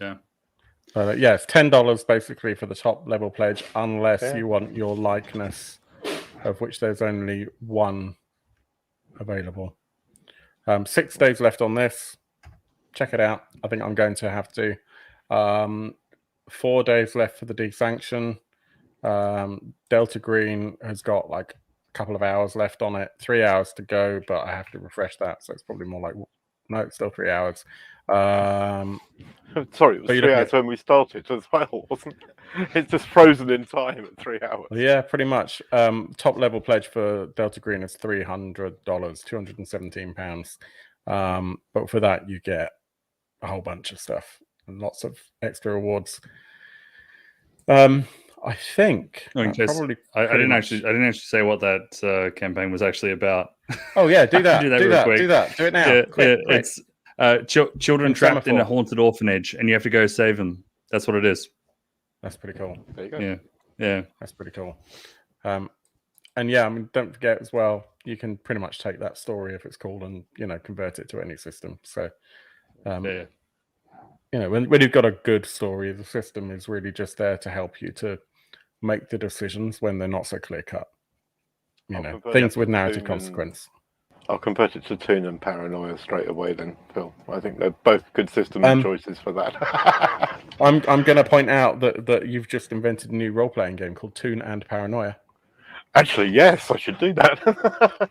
It's $10 basically for the top level pledge, unless you want your likeness, of which there's only one available. 6 days left on this. Check it out. I think I'm going to have to. 4 days left for the Dee Sanction. Delta Green has got like a couple of hours left on it. 3 hours to go, but I have to refresh that, so it's probably more like it's still 3 hours. Sorry, it was 3 hours when we started as well, wasn't it? It's just frozen in time at 3 hours. Yeah, pretty much. Top level pledge for Delta Green is $300, £217. But for that, you get a whole bunch of stuff and lots of extra rewards. I think I didn't actually say what that campaign was actually about. Oh yeah, do that. Do that. Do it now. Yeah, quick. It's children trapped in a haunted orphanage, and you have to go save them. That's what it is. That's pretty cool. There you go. Yeah. That's pretty cool. yeah, I mean, don't forget as well, you can pretty much take that story if it's called and, you know, convert it to any system. So, Yeah. you know, when you've got a good story, the system is really just there to help you to make the decisions when they're not so clear cut. You know, things with narrative consequence. I'll convert it to Toon and Paranoia straight away then, Phil. I think they're both good system choices for that. I'm going to point out that you've just invented a new role-playing game called Toon and Paranoia. Actually, yes, I should do that. Have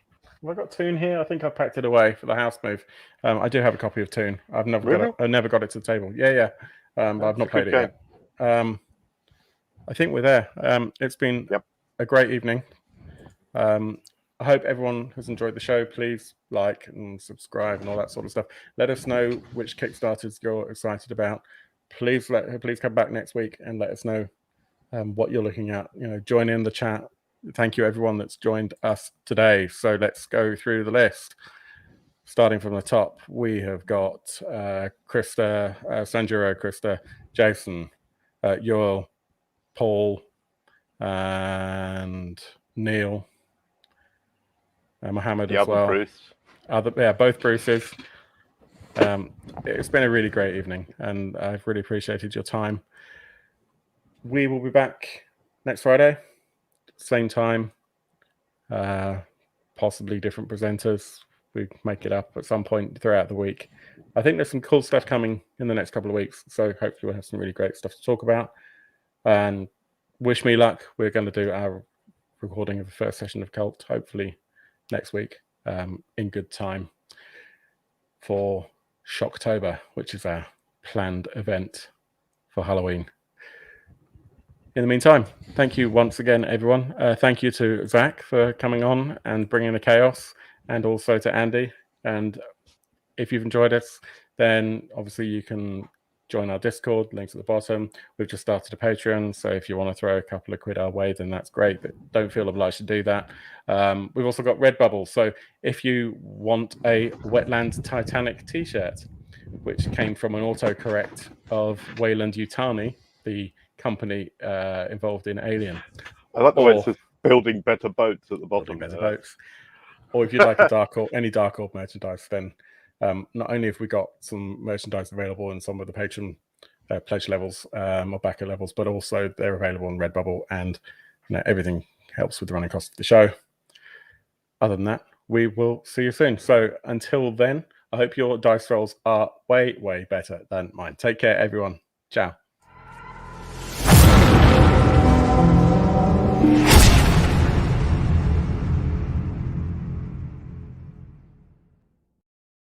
I got Toon here? I think I packed it away for the house move. I do have a copy of Toon. I've never got it. I never got it to the table. Yeah. But I've not played it yet. I think we're there. It's been a great evening. I hope everyone has enjoyed the show. Please like and subscribe and all that sort of stuff. Let us know which Kickstarters you're excited about. Please come back next week and let us know what you're looking at. You know, join in the chat. Thank you everyone that's joined us today. So let's go through the list. Starting from the top, we have got Krista, Sanjuro, Krista, Jason, Yoel, Paul, and Neil. Mohammed as well. Bruce. Both Bruces. It's been a really great evening, and I've really appreciated your time. We will be back next Friday, same time. Possibly different presenters. We make it up at some point throughout the week. I think there's some cool stuff coming in the next couple of weeks, so hopefully we'll have some really great stuff to talk about. And wish me luck. We're going to do our recording of the first session of Cult, hopefully next week, in good time for Shocktober, which is our planned event for Halloween. In the meantime, thank you once again, everyone. Thank you to Zach for coming on and bringing the chaos, and also to Andy. And if you've enjoyed us, then obviously you can join our Discord, links at the bottom. We've just started a Patreon, so if you want to throw a couple of quid our way, then that's great, but don't feel obliged to do that. We've also got RedBubble, so if you want a Wetlands Titanic t-shirt, which came from an autocorrect of Wayland Yutani, the company involved in Alien. I like the way it says building better boats at the bottom. Better boats. Or if you'd like any Dark Orb merchandise, then not only have we got some merchandise available in some of the Patreon pledge levels or backer levels, but also they're available on Redbubble, and you know, everything helps with the running cost of the show. Other than that, we will see you soon. So until then, I hope your dice rolls are way, way better than mine. Take care, everyone. Ciao.